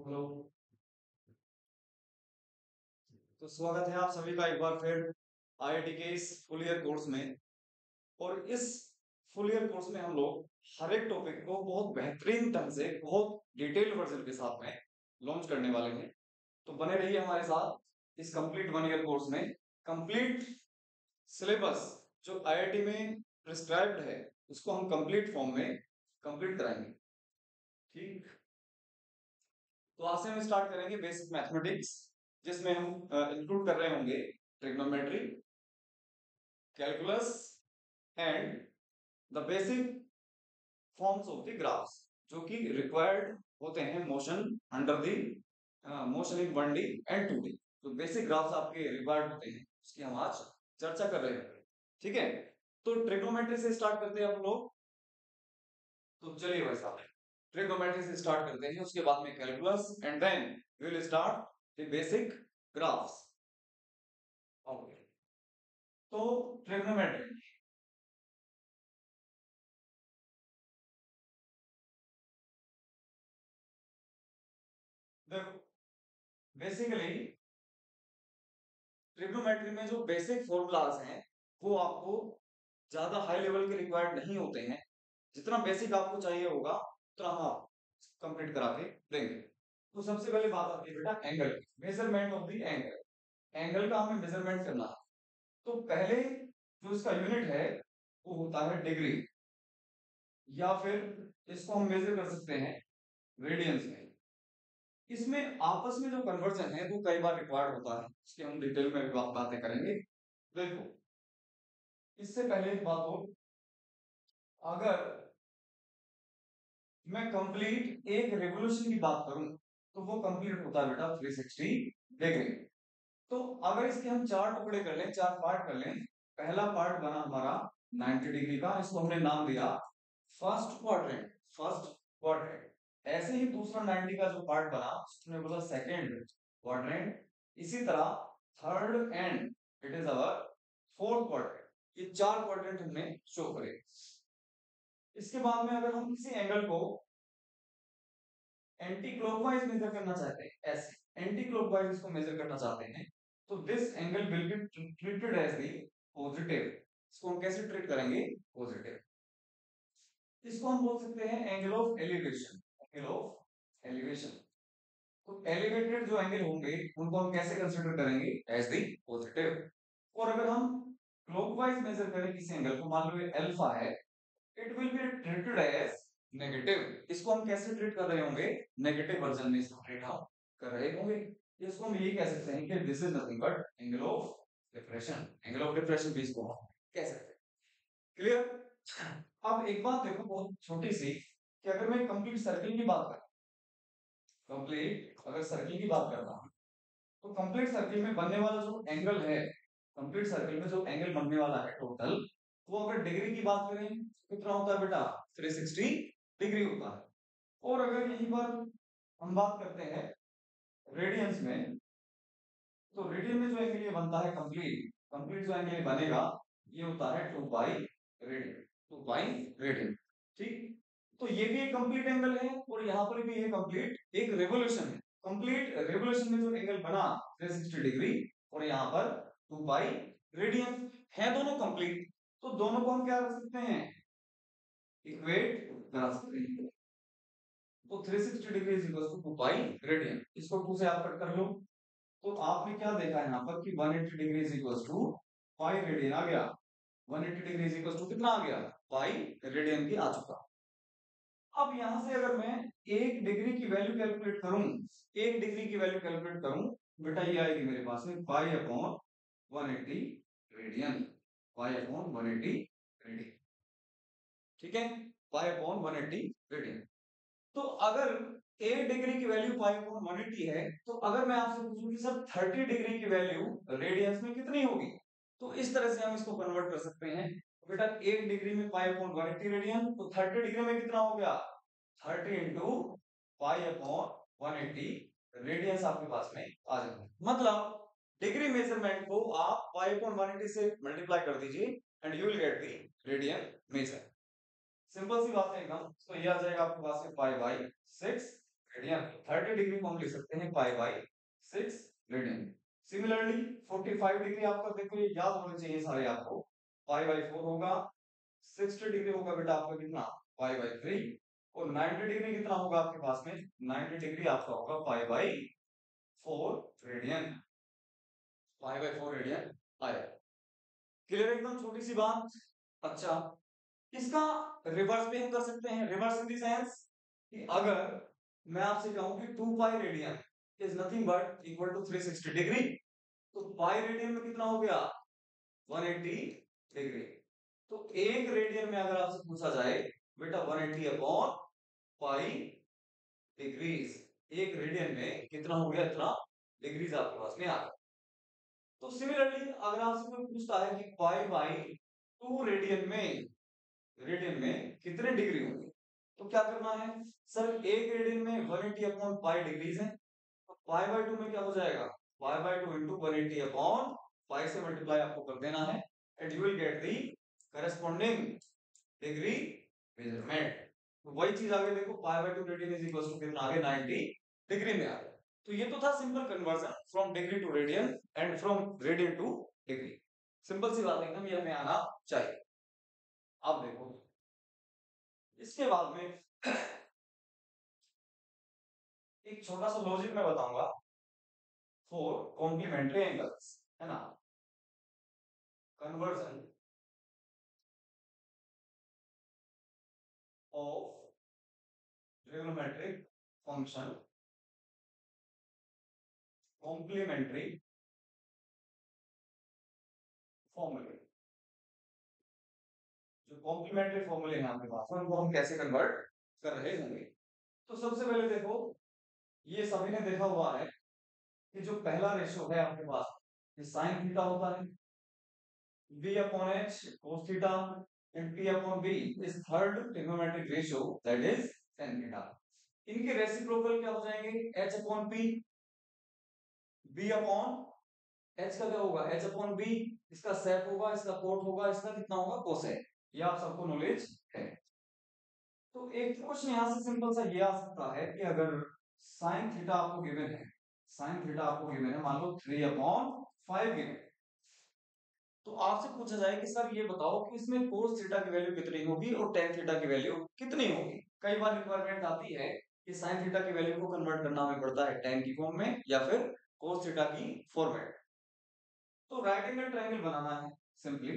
Hello. तो स्वागत है आप सभी का एक बार फिर आईआईटी के इस फुल ईयर कोर्स में। और इस फुल ईयर कोर्स में हम लोग हर एक टॉपिक को बहुत बेहतरीन ढंग से बहुत डिटेल वर्जन के साथ में लॉन्च करने वाले हैं। तो बने रहिए हमारे साथ इस कंप्लीट वन ईयर कोर्स में। कंप्लीट सिलेबस जो आईआईटी में प्रिस्क्राइब्ड है उसको हम कंप्लीट फॉर्म में कंप्लीट कराएंगे। ठीक, तो आज से हम स्टार्ट करेंगे बेसिक मैथमेटिक्स, जिसमें हम इंक्लूड कर रहे होंगे trigonometry, calculus and the basic forms of the graphs, जो कि रिक्वायर्ड होते हैं motion under the motion in 1D and 2D। तो बेसिक ग्राफ्स आपके रिक्वायर्ड होते हैं, उसकी हम आज चर्चा कर रहे हैं। ठीक है, तो ट्रिग्नोमेट्री से स्टार्ट करते हैं हम लोग। तो चलिए भाई साहब, ट्रिग्नोमेट्री से स्टार्ट करते हैं, उसके बाद में calculus and then we will start the basic graphs. Okay, तो ट्रिग्नोमेट्री देखो, बेसिकली ट्रिग्नोमेट्री में जो बेसिक फॉर्मूलाज हैं वो आपको ज्यादा हाई लेवल के रिक्वायर्ड नहीं होते हैं। जितना बेसिक आपको चाहिए होगा उतना हम आप कंप्लीट करा के देंगे। तो सबसे पहले बात आती है बेटा angle, measurement of the angle. Angle का हमें मेजरमेंट करना है। तो पहले जो इसका यूनिट है वो होता है डिग्री, या फिर इसको हम मेजर कर सकते हैं रेडियंस में। इसमें आपस में जो कन्वर्जन है वो कई बार रिक्वायर्ड होता है, इसकी हम डिटेल में भी बातें करेंगे। देखो, इससे पहले एक बात हो, अगर मैं कंप्लीट एक रेवोल्यूशन की बात करूं तो वो कंप्लीट होता है बेटा 360 डिग्री। तो अगर इसके हम चार टुकड़े कर लें, चार पार्ट कर लें, पहला पार्ट बना हमारा 90 डिग्री का, इसको हमने नाम दिया फर्स्ट क्वाड्रेंट। First quadrant. ऐसे ही दूसरा 90 का जो पार्ट बना उसने बोला सेकंड क्वाड्रेंट। इसी तरह third and it is our fourth quadrant. ये चार क्वाड्रेंट हमने शो करे। इसके बाद में अगर हम किसी एंगल को एंटी क्लॉकवाइज मेजर करना चाहते हैं, ऐसे एंटी क्लॉकवाइज इसको मेजर करना चाहते हैं, तो this angle will be treated as the positive. इसको हम कैसे ट्रीट करेंगे? पॉजिटिव। इसको हम बोल सकते हैं angle of elevation. Angle of elevation. तो एलिवेटेड जो एंगल होंगे उनको हम कैसे कंसीडर करेंगे? As the positive. और अगर हम क्लॉकवाइज मेजर करें किसी एंगल को, मान लो ये अल्फा है, it will be treated as negative. इसको हम कैसे ट्रीट कर रहे होंगे? नेगेटिव वर्जन में इसको ट्रीट हम कर रहे होंगे। इसको हम ये कह सकते हैं कि this is nothing but angle of depression. Angle of depression भी इसको हम कह सकते हैं। क्लियर? अब एक बात देखो बहुत छोटी सी, कि अगर मैं कंप्लीट सर्किल की बात करूं, कंप्लीट अगर सर्किल की बात करता हूं, तो कंप्लीट सर्किल में बनने वाला जो एंगल है, कंप्लीट सर्किल में जो एंगल बनने वाला है टोटल, वो अगर डिग्री की बात करें तो कितना होता है बेटा? 360 डिग्री होता है। और अगर यहीं पर हम बात करते हैं रेडियंस में, तो रेडियन में जो एंगल ये बनता है कंप्लीट, कंप्लीट जो एंगल बनेगा ये होता है 2 पाई रेडियन। 2 pi radian. ठीक, तो ये भी एक कंप्लीट एंगल है और यहाँ पर भी ये कंप्लीट एक रेवोल्यूशन है। कंप्लीट रेवोल्यूशन में जो एंगल बना 360 डिग्री और यहाँ पर 2 पाई रेडियन है, दोनों कंप्लीट। तो दोनों को हम क्या कर सकते हैं? इक्वेट करा सकते हैं। तो 360 degree is equal to 2 pi radian. इसको 2 से आप कट कर लो, तो आपने क्या देखा यहाँ पर कि 180 degree is equal to pi radian आ गया। 180 डिग्री इज इक्वल टू कितना आ गया? पाई रेडियन की आ चुका। अब यहां से अगर मैं एक डिग्री की वैल्यू कैलकुलेट करूं, एक डिग्री की वैल्यू कैलकुलेट करूं, बेटा ये आएगी मेरे पास में pi upon 180 radian. Pi upon 180 radian. ठीक है, पाई अपॉन 180 रेडियन। तो अगर एक डिग्री की वैल्यू पाई अपॉन 180 है, तो अगर मैं आपसे पूछूं कि सर 30 डिग्री की वैल्यू रेडियंस में कितनी होगी, तो इस तरह से हम इसको कन्वर्ट कर सकते हैं। तो बेटा एक डिग्री में पाई अपॉन 180 रेडियन, तो 30 डिग्री में कितना हो गया? 30 इंटू पाई अपॉन 180 रेडियंस आपके पास में आ जाएगा। मतलब डिग्री मेजरमेंट को आप पाई अपॉन 180 से मल्टीप्लाई कर दीजिए and you will get the radian measure. Simple सी बात है एकदम। तो ये आ जाएगा आपके पास में पाई बाई 6 रेडियन। 30 डिग्री को हम लिख सकते हैं pi by 6 radian. Similarly 45 degree आपका देखो ये याद होने चाहिए सारे आपको, पाई बाई 4 होगा। 60 डिग्री होगा बेटा आपका कितना, पाई बाई 3। और 90 डिग्री कितना होगा आपके पास में, 90 डिग्री आपका होगा pi by 4 radian. Pi by 4 radian आया। क्लियर एकदम, छोटी सी बात। अच्छा, इसका रिवर्स भी हम कर सकते हैं। रिवर्स इन द सेंस कि अगर मैं आपसे कहूं कि 2 pi radian is nothing but equal to 360 degree, तो पाई रेडियन में कितना हो गया, 180 डिग्री। तो एक रेडियन में अगर आपसे पूछा जाए बेटा 180 अपॉन पाई डिग्रीज, एक रेडियन में कितना हो गया, इतना डिग्रीज आपके पास में आ गया। तो सिमिलरली अगर आपसे कोई पूछता है कि पाई बाई 2 रेडियन में कितने डिग्री होंगे, तो क्या करना है सर, एक रेडियन में 180 अपॉन पाई डिग्रीज है, तो पाई बाई 2 में क्या हो जाएगा, pi by 2 into 180 upon pi से मल्टीप्लाई आपको कर देना है, and you will get the corresponding degree measurement. तो वही चीज आगे देखो, pi by 2 radian is equal to कितना आगे 90 डिग्री में आ गया। तो ये तो था simple conversion from degree to radian and from radian to degree. Simple सी बात एकदम, ये हमें आना चाहिए। अब देखो इसके बाद में एक छोटा सा लॉजिक मैं बताऊंगा फॉर कॉम्प्लीमेंट्री एंगल्स, है ना, conversion of trigonometric function complementary फॉर्मूले। जो कॉम्प्लीमेंट्री फॉर्मूले हैं आपके पास, उनको हम कैसे कन्वर्ट कर रहे होंगे। तो सबसे पहले देखो, ये सभी ने देखा हुआ है कि जो पहला रेशियो है आपके पास, ये साइन थीटा होता है, b upon h cos theta and p upon b is third trigonometric ratio, that is tan theta। इनके रेसिप्रोकल क्या हो जाएंगे, h upon p, b upon h का क्या होगा, h upon b, इसका sec होगा, इसका cot होगा, इसका कितना होगा, cosec। ये आप सबको नॉलेज है। तो एक क्वेश्चन यहां से सिंपल सा ये आ सकता है कि अगर साइन थीटा आपको गिवन है, साइन थीटा आपको गिवन है, मान लो 3/5 गिवन है, तो आपसे पूछा जाए कि सर ये बताओ कि इसमें कोस थीटा की वैल्यू कितनी होगी और टेन थीटा की वैल्यू कितनी होगी। कई बार रिक्वायरमेंट आती है कि साइन थीटा की वैल्यू को कन्वर्ट करना हमें पड़ता है टेन की फॉर्म में या फिर कोस थीटा की फॉर्मेट। तो राइट एंगल ट्रायंगल बनाना है सिंपली,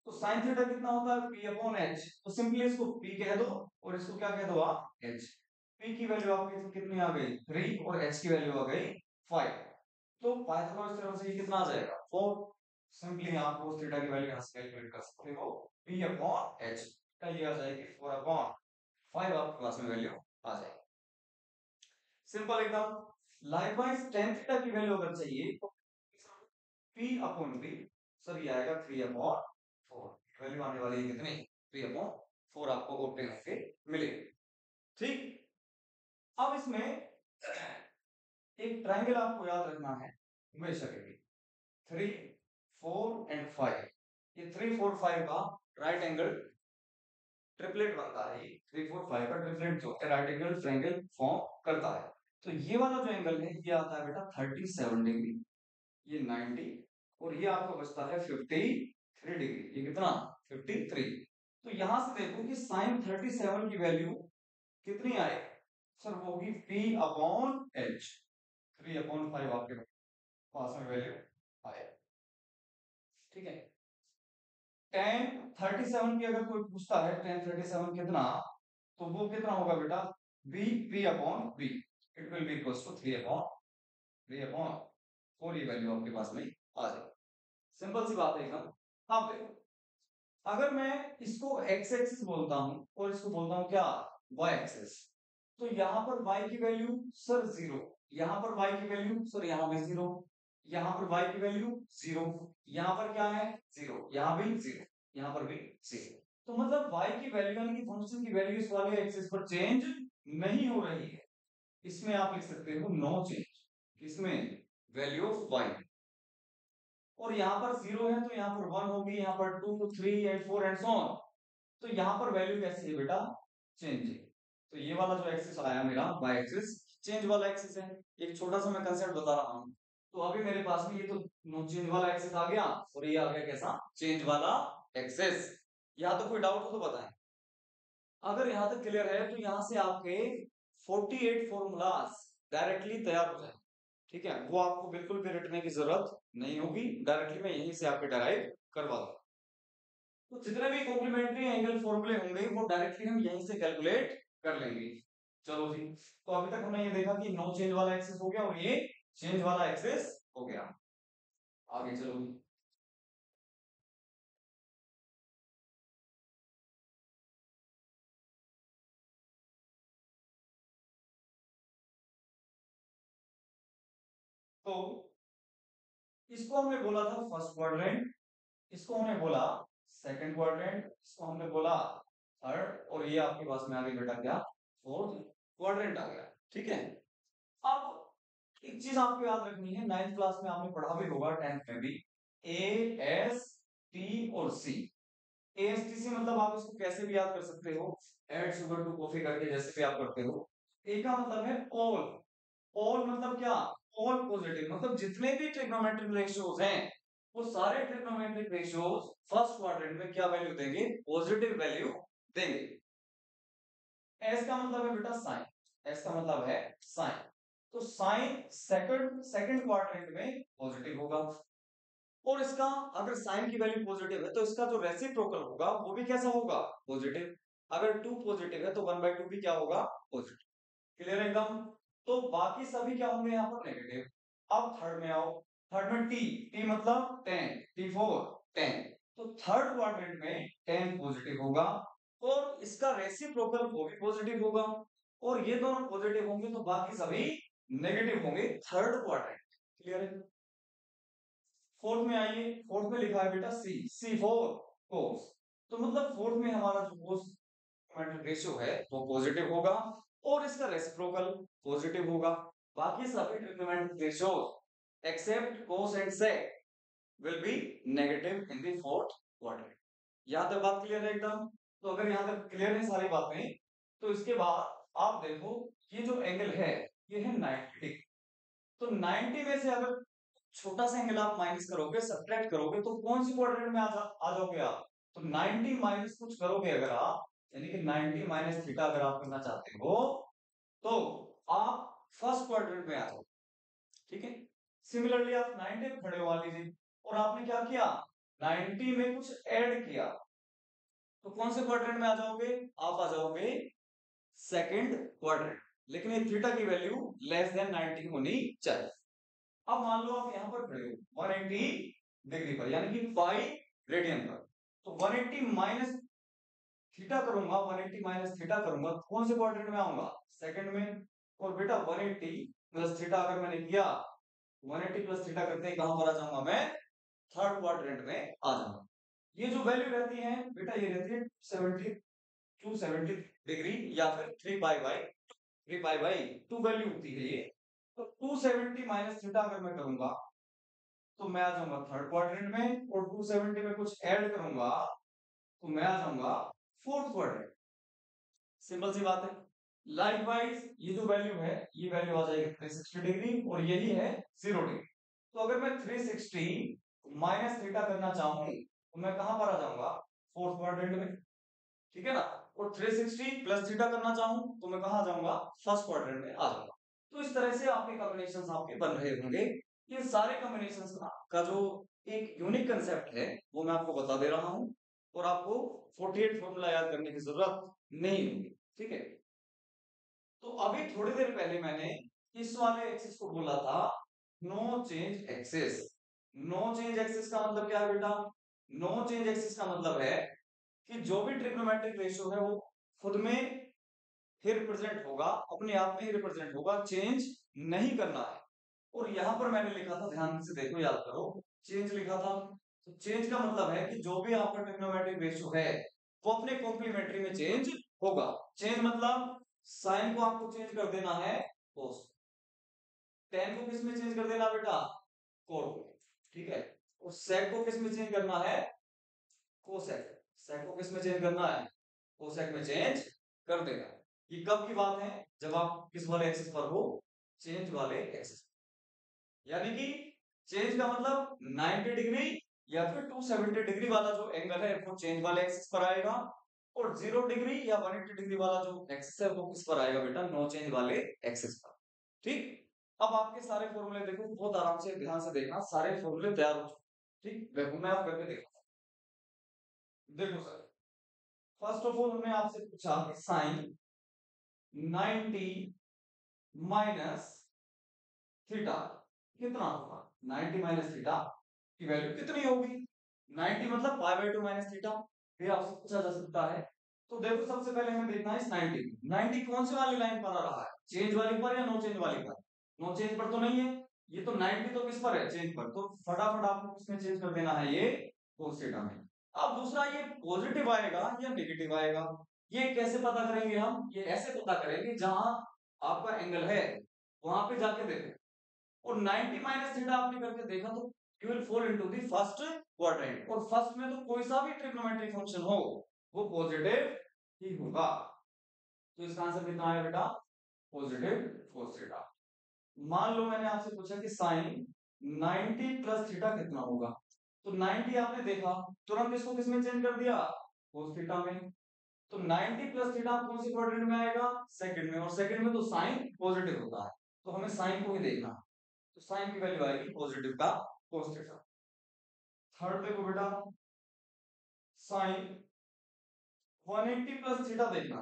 तो साइन थीटा कितना होता है, p अपॉन h, तो सिंपली इसको p कह दो और इसको क्या कह दो आप, h। p की वैल्यू आपकी कितनी आ गई 3 और h की वैल्यू आ गई 5। तो पाइथागोरस थ्योरम से ये कितना आ जाएगा 4। सिंपली आप cos थीटा की वैल्यू यहां से कैलकुलेट कर सकते हो, p अपॉन h का ये आ जाएगी 4 अपॉन 5, आपके पास में वैल्यू आ जाएगी। सिंपल एकदम। लाइकवाइज tan थीटा की वैल्यू अगर चाहिए तो p अपॉन b, सर ये आएगा 3 अपॉन 4, वैल्यू आने वाली है कितनी, 3 अपॉन 4 आपको ऑप्टेन होके मिलेगी। ठीक, अब इसमें एक ट्रायंगल आपको याद रखना है हमेशा के लिए, 3 4 एंड 5। ये 3 4 5 का राइट एंगल ट्रिपलेट बनता है, ये 3 4 5 का ट्रिपलेट जो है राइट एंगल ट्रायंगल फॉर्म करता है। तो ये वाला जो एंगल है ये आता है बेटा 37 डिग्री, ये 90, और ये आपका बचता है 53 डिग्री। ये कितना, 53। तो यहां से देखो कि साइन 37 की वैल्यू कितनी आए, सर वो होगी p अपॉन h, 3/5 आपके पास में वैल्यू आए। ठीक है, tan 37 की अगर कोई पूछता है tan 37 कितना, तो वो कितना होगा बेटा, b p upon b, it will be equals to 3/4, ये वैल्यू आपके पास में आ जाएगी। सिंपल सी बात है एकदम। अब देखो, अगर मैं इसको x एक्सिस बोलता हूं और इसको बोलता हूं क्या, y एक्सिस, तो यहां पर y की वैल्यू सर 0, यहां पर y की वैल्यू सर यहां भी 0, यहां पर y की वैल्यू 0, यहां पर क्या है 0, यहां भी 0, यहां पर भी 0। तो मतलब y की वैल्यू यानी कि फंक्शन की वैल्यू इस वाले एक्सिस पर चेंज नहीं हो रही है। इसमें आप लिख सकते हो नो चेंज, किसमें, वैल्यू ऑफ y। और यहाँ पर 0 है तो यहाँ पर 1 होगी, यहाँ पर 2 3 एंड 4 एंड सो ऑन। तो यहाँ पर वैल्यू कैसी है बेटा, चेंजिंग। तो ये वाला जो एक्सिस आया मेरा y एक्सिस, चेंज वाला एक्सिस है। एक छोटा सा मैं कंसेप्ट बता रहा हूँ। तो अभी मेरे पास में ये तो नो चेंज वाला एक्सिस आ गया और ये आ गया कैसा चेंज वाला एक्सिस। यहाँ तो कोई डाउट हो तो बताएं। अगर यहाँ तक क्लियर है तो यहाँ से आपके 48 फॉर्मूलाज डायरेक्टली तैयार हो जाए। ठीक है, वो आपको बिल्कुल भी रटने की जरूरत नहीं होगी, डायरेक्टली मैं यहीं से आपके डराइव करवा दूंगा। तो जितने भी कॉम्प्लीमेंट्री एंगल फॉर्मूले होंगे वो डायरेक्टली हम यहीं से कैलकुलेट कर लेंगे। चलो जी, तो अभी तक हमने ये देखा कि नो चेंज वाला एक्सिस हो गया और ये चेंज वाला एक्सिस हो गया। आगे चलो जी। तो इसको हमने बोला था फर्स्ट क्वाड्रेंट, इसको हमने बोला सेकंड क्वाड्रेंट, इसको हमने बोला थर्ड, और ये आपके पास में आ गई बेटा क्या फोर्थ क्वाड्रेंट आ गया। ठीक है, अब एक चीज आपको याद रखनी है, नाइन्थ क्लास में आपने पढ़ा भी होगा, टेंथ में भी, ए एस टी और सी। ए एस टी सी मतलब आप इसको कैसे भी याद कर सकते हो, ऐड शुगर टू कॉफी करके जैसे भी आप करते हो। ए का मतलब है ऑल, ऑल मतलब क्या, ऑल पॉजिटिव, मतलब जितने भी ट्रिग्नोमेट्रिक रेशियोज हैं वो सारे ट्रिग्नोमेट्रिक रेशियोज फर्स्ट क्वाड्रेंट में क्या वैल्यू देंगे, पॉजिटिव वैल्यू देंगे। एस का मतलब है बेटा साइन, एस का मतलब है साइन, तो साइन सेकंड सेकंड क्वाड्रेंट में पॉजिटिव होगा। और इसका अगर साइन की वैल्यू पॉजिटिव है तो इसका जो रेसिप्रोकल होगा वो भी कैसा होगा, पॉजिटिव। अगर टू पॉजिटिव है तो 1/2 भी क्या होगा, पॉजिटिव। क्लियर एकदम। तो बाकी सभी क्या होंगे यहाँ पर नेगेटिव। अब थर्ड में आओ, थर्ड में टी, टी मतलब 10, टी फोर 10, तो थर्ड क्वाड्रेंट में 10 पॉजिटिव होगा और इसका रेसिप्रोकल वो भी पॉजिटिव होगा, और ये दोनों पॉजिटिव होंगे तो बाकी सभी नेगेटिव होंगे थर्ड क्वाड्रेंट। क्लियर है। फोर्थ में आइए, फोर्थ में लिखा है बेटा सी, सी फोर कोस, तो मतलब फोर्थ में हमारा जो कोस रेशियो है वो पॉजिटिव होगा और इसका रेसिप्रोकल पॉजिटिव होगा। बाकी सभी trigonometric ratios except cos and sec will be negative in the fourth quadrant. यहाँ तक बात क्लियर है एकदम। तो अगर यहाँ तक क्लियर है सारी बातें, तो इसके बाद आप देखो ये जो एंगल है ये है 90 डिग्री। तो 90 में से अगर छोटा सा एंगल आप माइनस करोगे, सब्ट्रैक्ट करोगे, तो कौन सी क्वाड्रेंट में आ जाओगे आप, तो 90 माइनस कुछ करोगे अगर आप, यानी कि 90 माइनस थीटा अगर आप करना चाहते हो तो आप फर्स्ट क्वाड्रेंट में आ जाओ। ठीक है, सिमिलरली आप 90 पे खड़े हो मान लीजिए और आपने क्या किया, 90 में कुछ ऐड किया, तो कौन से क्वाड्रेंट में आ जाओगे, आप आ जाओगे सेकंड क्वाड्रेंट। लेकिन ये थीटा की वैल्यू लेस देन 90 होनी चाहिए। अब मान लो आप यहां पर खड़े हो 180 डिग्री पर, यानी कि 5 रेडियन पर, तो 180 माइनस थीटा करूंगा, 180 माइनस थीटा करूंगा, तो कौन से क्वाड्रेंट में आऊंगा, सेकंड में। और बेटा 180 प्लस थीटा अगर मैंने किया, 180 प्लस थीटा करते ही कहां पर आ जाऊंगा मैं, थर्ड क्वाड्रेंट में आ जाऊंगा। ये जो वैल्यू रहती है बेटा ये रहती है 270 डिग्री या फिर 3 पाई बाई 2 वैल्यू होती है ये। तो 270 माइनस थीटा अगर मैं करूंगा तो मैं आ जाऊंगा थर्ड क्वाड्रेंट में, और 270 में कुछ ऐड करूंगा तो मैं आ जाऊंगा फोर्थ क्वाड्रेंट। सिंपल सी बात है। लाइकवाइज ये जो वैल्यू है ये वैल्यू आ जाएगी 360 डिग्री और यही है 0 डिग्री। तो अगर मैं 360 माइनस थीटा करना चाहूं तो मैं कहां पर आ जाऊंगा, फोर्थ क्वाड्रेंट में। ठीक है ना, और 360 प्लस थीटा करना चाहूं तो मैं कहां आ जाऊंगा, फर्स्ट क्वाड्रेंट में आ जाऊंगा। तो इस तरह से आपके कॉम्बिनेशंस आपके बन रहे होंगे। ये सारे कॉम्बिनेशंस का जो एक यूनिक कंसेप्ट है वो मैं आपको बता दे रहा हूं, और आपको 48 फॉर्मूला याद करने की जरूरत नहीं होगी। ठीक है, तो अभी थोड़ी देर पहले मैंने इस वाले एक्सिस को बोला था no change axis. No change axis का मतलब क्या है बेटा, नो चेंज एक्सिस का मतलब है कि जो भी ट्रिग्नोमेट्रिक रेशियो है वो खुद में ही रिप्रेजेंट होगा, अपने आप में ही रिप्रेजेंट होगा, चेंज नहीं करना है। और यहां पर मैंने लिखा था, ध्यान से देखो याद करो, चेंज लिखा था। तो चेंज का मतलब है कि जो भी आपका ट्रिग्नोमेट्रिक रेशियो है वो अपने कॉम्प्लीमेंट्री में चेंज होगा। चेंज मतलब साइन को आपको चेंज कर देना है कोस, टेन को किस में चेंज कर देना बेटा, कोट में। ठीक है, और सेक को किस में चेंज करना है, कोसेक। सेक को किस में चेंज करना है, कोसेक में चेंज कर देगा। ये कब की बात है? जब आप किस वाले एक्सिस पर हो? चेंज वाले एक्सिस। यानी कि चेंज का मतलब 90 डिग्री या फिर 270 डिग्री वाला जो एंगल है वो चेंज वाले एक्सिस पर आएगा, और 0 डिग्री या 180 डिग्री वाला जो एक्सिस है वो किस पर आएगा बेटा? नो चेंज वाले एक्सिस पर। ठीक। अब आपके सारे फॉर्मूले देखो, बहुत आराम से ध्यान से देखना, सारे फॉर्मूले तैयार हो चुके। ठीक, देखो मैं आप करके देखो। देखो सर, फर्स्ट ऑफ ऑल हमने आपसे पूछा कि साइन 90 माइनस थीटा कितना होगा? 90 माइनस थीटा की वैल्यू कितनी होगी? 90 मतलब पाई बाय 2 माइनस थीटा, ये आपसे पूछा जा सकता है। तो देखो सबसे पहले हमें देखना है इस 90 को। 90 कौन सी वाली लाइन पर आ रहा है? चेंज वाली पर या नो चेंज वाली पर? नो चेंज पर तो नहीं है, ये तो 90 तो किस पर है? चेंज पर। तो फटाफट आपको किसमें चेंज कर देना है? ये cos थीटा में। अब दूसरा, ये पॉजिटिव आएगा या नेगेटिव आएगा, ये कैसे पता करेंगे हम? ये ऐसे पता करेंगे, जहां आपका एंगल है वहां पे जाके देखो, और 90 माइनस थीटा आपने करके देखा तो you will fall into the first quadrant, और फर्स्ट में तो कोई सा भी ट्रिग्नोमेट्रिक फंक्शन हो वो पॉजिटिव ही होगा। तो इसका आंसर कितना आया बेटा? Positive cos theta. मान लो मैंने आपसे पूछा कि साइन 90 प्लस थीटा कितना होगा, तो 90 आपने देखा, तुरंत इसको किसमें चेंज कर दिया? cos थीटा में। तो 90 प्लस थीटा कौन से क्वाड्रेंट में आएगा? सेकंड में, और सेकंड में तो साइन पॉजिटिव होता है, तो हमें साइन को ही देखना। तो साइन की वैल्यू आएगी पॉजिटिव का cos थीटा। थर्ड देखो बेटा, साइन 180 प्लस थीटा देखना।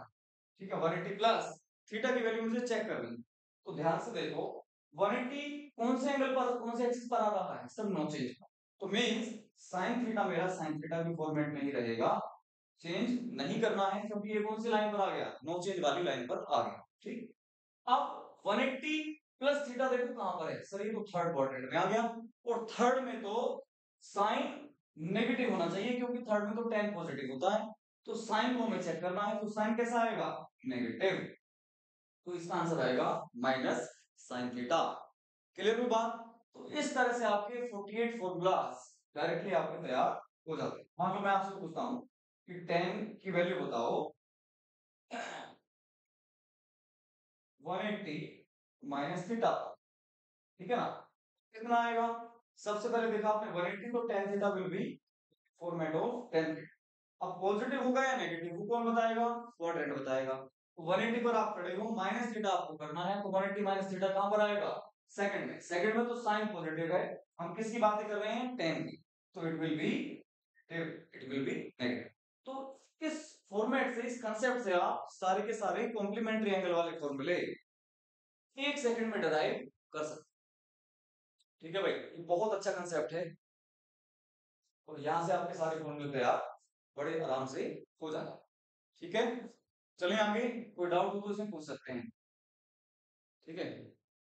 ठीक है, 180 प्लस थीटा की वैल्यू मुझे चेक करनी। तो ध्यान से देखो, 180 कौन से एंगल पर, कौन से एक्सिस पर आ रहा है? सब नो चेंज पर। तो मींस साइन थीटा मेरा साइन थीटा भी फॉर्मेट में ही रहेगा, चेंज नहीं करना है, क्योंकि ये कौन सी लाइन पर आ गया? नो चेंज वाली लाइन पर आ गया। ठीक। अब 180 प्लस थीटा देखो कहां पर है? सर ये तो थर्ड क्वाड्रेंट में आ गया, और थर्ड में तो साइन नेगेटिव होना चाहिए, क्योंकि थर्ड में तो tan पॉजिटिव होता है। तो साइन को हमें चेक करना है, तो साइन कैसा आएगा? नेगेटिव। तो इसका आंसर आएगा माइनस साइन थीटा। क्लियर हुई बात? तो इस तरह से आपके 48 फॉर्मूलास डायरेक्टली आपके तैयार हो जाते हैं। मान लो मैं आपसे पूछता हूं कि tan की वैल्यू बताओ 180 माइनस थीटा, ठीक है ना? कितना आएगा? सबसे पहले देखा आपने 180, तो tan theta will be format of tan theta. अब पॉजिटिव होगा या नेगेटिव वो कौन बताएगा? क्वाड्रेंट बताएगा। तो 180 पर आप खड़े हो, माइनस थीटा आपको करना है, तो 180 माइनस थीटा कहां पर आएगा? सेकंड में। सेकंड में तो साइन पॉजिटिव है, हम किसकी बातें कर रहे हैं? tan की। तो इट विल बी नेगेटिव। तो इस फॉर्मेट से, इस कंसेप्ट से आप सारे के सारे कॉम्प्लीमेंट्री एंगल वाले फॉर्मूले 1 सेकंड में डिराइव कर सकते। ठीक है भाई, ये बहुत अच्छा कंसेप्ट है, और यहां से आपके सारे फॉर्मूले तैयार बड़े आराम से हो जाएगा। ठीक है, चलिए आगे, कोई डाउट हो तो इसमें पूछ सकते हैं। ठीक है,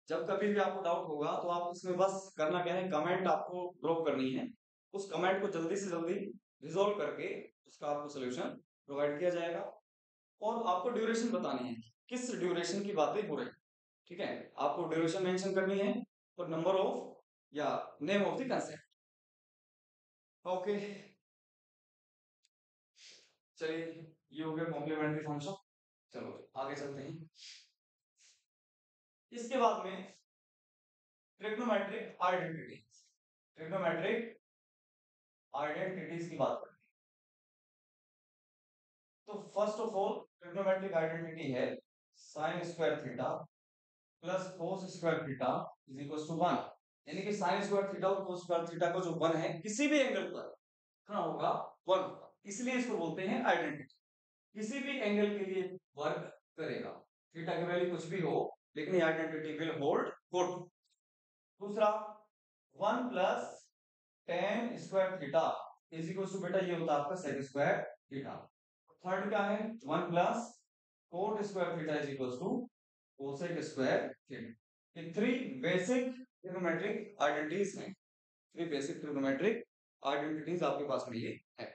जब कभी भी आपको डाउट होगा तो आप उसमें बस करना क्या है, कमेंट आपको ड्रॉप करनी है, उस कमेंट को जल्दी से जल्दी रिजॉल्व करके उसका आपको सोल्यूशन प्रोवाइड किया जाएगा, और आपको ड्यूरेशन बतानी है, किस ड्यूरेशन की बातें हो रही है। ठीक है, आपको ड्यूरेशन मेंशन करनी है, और नंबर ऑफ या name of the concept. Okay, चलिए ये हो गया कॉम्प्लीमेंट्री फंक्शन। चलो आगे चलते हैं। इसके बाद में ट्रिग्नोमेट्रिक आइडेंटिटीज, ट्रिग्नोमेट्रिक आइडेंटिटीज की बात करते हैं। तो first of all trigonometric identity है sine square theta plus cos square theta is equal to 1। यानी कि साइन स्क्वायर थीटा और कोस स्क्वायर थीटा का जो 1 है किसी भी एंगल पर कितना होगा? 1 होगा, इसलिए इसको बोलते हैं आइडेंटिटी। किसी भी एंगल के लिए वर्क करेगा, थीटा की वैल्यू कुछ भी हो, लेकिन ये आइडेंटिटी विल होल्ड गुड। दूसरा, 1 plus tan square theta is equal to, बेटा ये होता है आपका sec स्क्वायर थीटा। थर्ड क्या है? 1 plus cot square theta is equal to cosec square theta. ये थ्री बेसिक ट्रिग्नोमेट्रिक आइडेंटिटीज हैं, थ्री बेसिक ट्रिग्नोमेट्रिक आइडेंटिटीज आपके पास में ये है।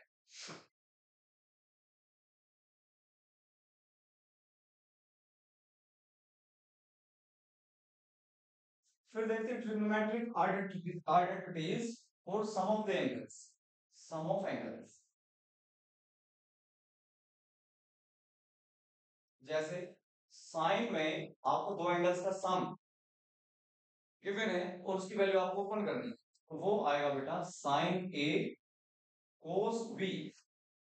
फिर देखते हैं trigonometric identities for sum of the angles, sum of angles. जैसे साइन में आपको दो एंगल्स का सम गिवन है और उसकी वैल्यू आपको ओपन करनी है, तो वो आएगा बेटा साइन ए कोस बी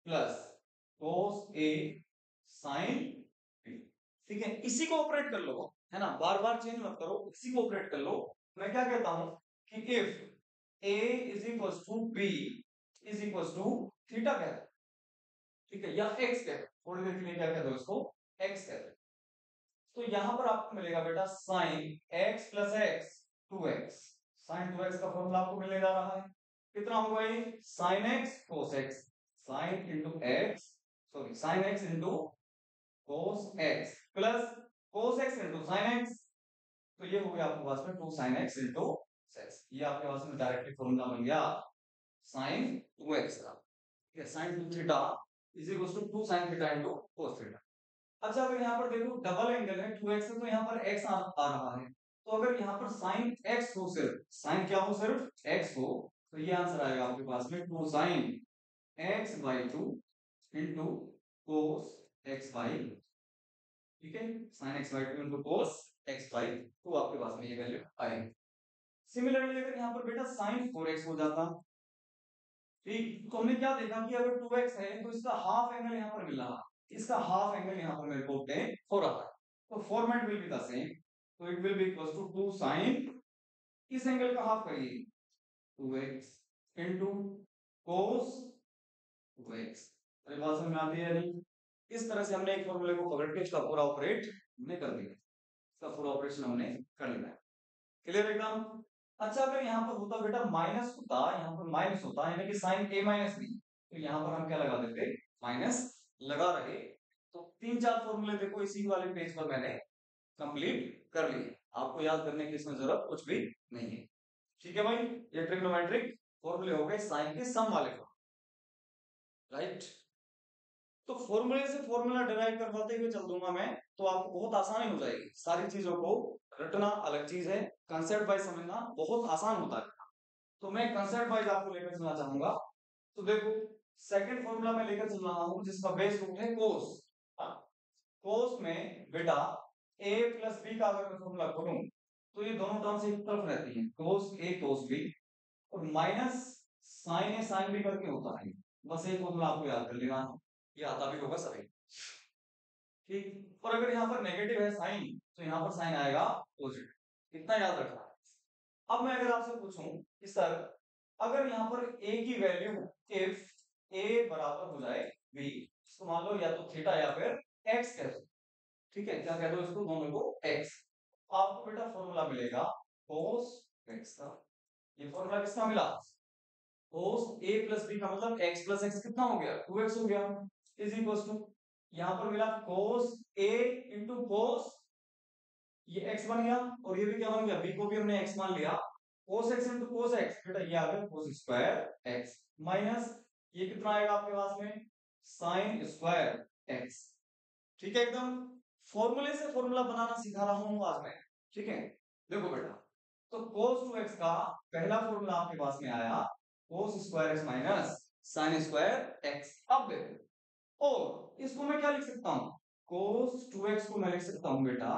प्लस कोस ए साइन बी। ठीक है, इसी को ऑपरेट कर लो, है ना, बार बार चेंज मत करो, इसी को ऑपरेट कर लो। मैं क्या कहता हूं कि if A is equal to B is equal to theta कहते हैं, ठीक है, या एक्स कहते हैं, थोड़ी देर के लिए क्या कहते हो इसको, एक्स कहते हैं। तो यहां पर आपको मिलेगा बेटा sine x plus x 2x, sine 2x का फॉर्मूला आपको मिलने जा रहा है, कितना होगा ये sine x cos x, sine into x, sorry sine x into cos x plus cos x into sine x, तो ये हो गया आपके पास में 2 sin x इंटू एक्स, ये आपके पास में डायरेक्टली फॉर्मूला बन गया sin 2x का, ठीक है, sin 2 theta is equal to 2 sin theta into cos theta. अच्छा अगर यहाँ पर देखो डबल एंगल है 2x है, तो यहाँ पर x आ रहा है, तो अगर यहाँ पर sin x हो, सिर्फ sin क्या हो, सिर्फ x हो, तो ये आंसर आएगा आपके पास में 2 sin x by 2 into cos x by, ठीक है, sin x by 2 into cos x by 2 आपके पास में ये वैल्यू आएगी। सिमिलरली अगर यहाँ पर बेटा sin 4x हो जाता, ठीक, तो हमने क्या देखा कि अगर 2x है तो इसका हाफ एंगल यहाँ पर मिल रहा, इसका हाफ एंगल यहाँ पर मेरे को ऑब्टेन हो रहा है, तो format will be the same, तो it will be equal to 2 sin, इस एंगल का हाफ करिए 2x इंटू cos 2x, अरे बात समझ में आती है नहीं, इस तरह से हमने एक फॉर्मूले को पकड़ के इसका पूरा ऑपरेट हमने कर दिया, इसका पूरा ऑपरेशन हमने कर लिया, क्लियर एकदम। अच्छा अगर यहाँ पर होता बेटा माइनस होता, यहाँ पर माइनस होता यानी कि साइन a माइनस बी, तो यहाँ पर हम क्या लगा देते, माइनस लगा रहे, तो 3-4 फॉर्मूले देखो इसी वाले पेज पर मैंने कंप्लीट कर लिए, आपको याद करने की इसमें जरूरत कुछ भी नहीं है, ठीक है भाई, ये ट्रिग्नोमेट्रिक फॉर्मूले हो गए साइन के सम वाले, राइट। तो फॉर्मूले से फॉर्मूला डिराइव करवाते हुए चल दूंगा मैं, तो आपको बहुत आसानी हो जाएगी, सारी चीजों को रटना अलग चीज है, कंसेप्ट वाइज समझना बहुत आसान होता है, तो मैं कंसेप्ट वाइज आपको लेकर चलना चाहूंगा। तो देखो सेकंड फॉर्मूला मैं लेकर चल रहा हूं जिसका बेस रूट है कोस, कोस में बेटा a प्लस बी का अगर मैं फॉर्मूला खोलूं तो ये दोनों टर्म्स एक तरफ रहती हैं, कोस a कोस b, और माइनस साइन ए साइन बी करके होता है, बस एक फॉर्मूला आपको याद कर लेना, ये आता भी होगा सभी, ठीक, और अगर यहाँ पर नेगेटिव है साइन तो यहाँ पर साइन आएगा पॉजिटिव, इतना याद रखना है। अब मैं अगर आपसे पूछूं कि सर अगर यहाँ पर a की वैल्यू इफ a बराबर हो जाए b, इसको मान लो या तो थीटा या फिर x कह दो, ठीक है, क्या कह दो इसको, दोनों को x, आपको बेटा फॉर्मूला मिलेगा cos x का, ये फॉर्मूला किसका मिला, cos a प्लस b का मतलब x प्लस x कितना हो गया 2x हो गया, इज इक्वल टू यहाँ पर मिला cos a इंटू cos, ये x बन गया, और ये भी क्या बन गया, b को भी हमने x मान लिया, cos x into cos x, बेटा ये आ गया cos स्क्वायर x, माइनस ये कितना आएगा आपके पास में sin स्क्वायर x, ठीक है एकदम। फॉर्मूले से फॉर्मूला बनाना सिखा रहा हूं आज मैं, ठीक है, देखो बेटा, तो cos 2x का पहला फॉर्मूला आपके पास में आया cos square x minus sin square x, अब देखो, और इसको मैं क्या लिख सकता हूं, cos 2x को मैं लिख सकता हूं बेटा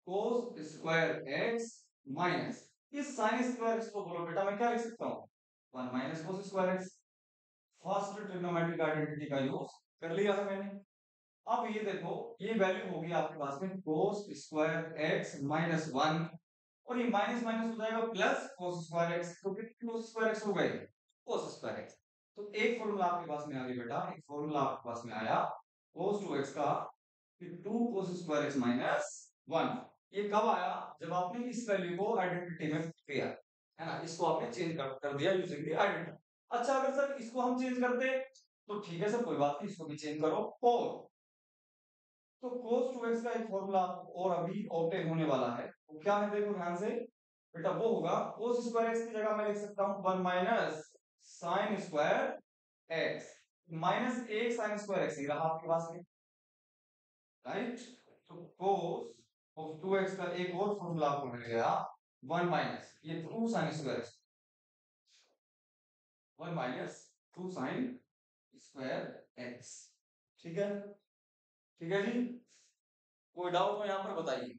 cos स्क्वायर x माइनस इस sin स्क्वायर x को बोलो बेटा मैं क्या लिख सकता हूं 1 minus cos square x, first trigonometric identity का यूज कर लिया है मैंने। अब ये देखो ये वैल्यू होगी आपके पास में cos स्क्वायर x माइनस 1, और ये माइनस माइनस हो जाएगा प्लस cos स्क्वायर x, तो कितनी cos स्क्वायर x हो गई cos स्क्वायर x, तो एक फॉर्मूला आपके पास में आ गया बेटा, एक फॉर्मूला आपके पास में आया cos 2x का, फिर 2 cos स्क्वायर x माइनस 1, ये कब आया, जब आपने इस वैल्यू को आइडेंटिटी में किया, है ना, इसको आपने चेंज कर दिया यूजिंग द आइडेंटिटी। अच्छा अगर सर इसको हम चेंज करते तो ठीक है सर कोई बात नहीं, इसको भी चेंज करो, और तो cos 2x का एक फॉर्मूला और अभी ऑब्टेन होने वाला है, वो क्या है देखो ध्यान से बेटा, वो होगा cos स्क्वायर x की जगह मैं लिख सकता हूं 1 माइनस sin स्क्वायर x, माइनस 1 sin स्क्वायर x ही रहा आपके पास में, राइट, तो cos ऑफ 2x का एक और फॉर्मूला आपको मिल गया 1 माइनस ये 2 sin square x, 1 minus 2 sin square x, ठीक है, ठीक है जी। कोई डाउट हो यहाँ पर बताइए।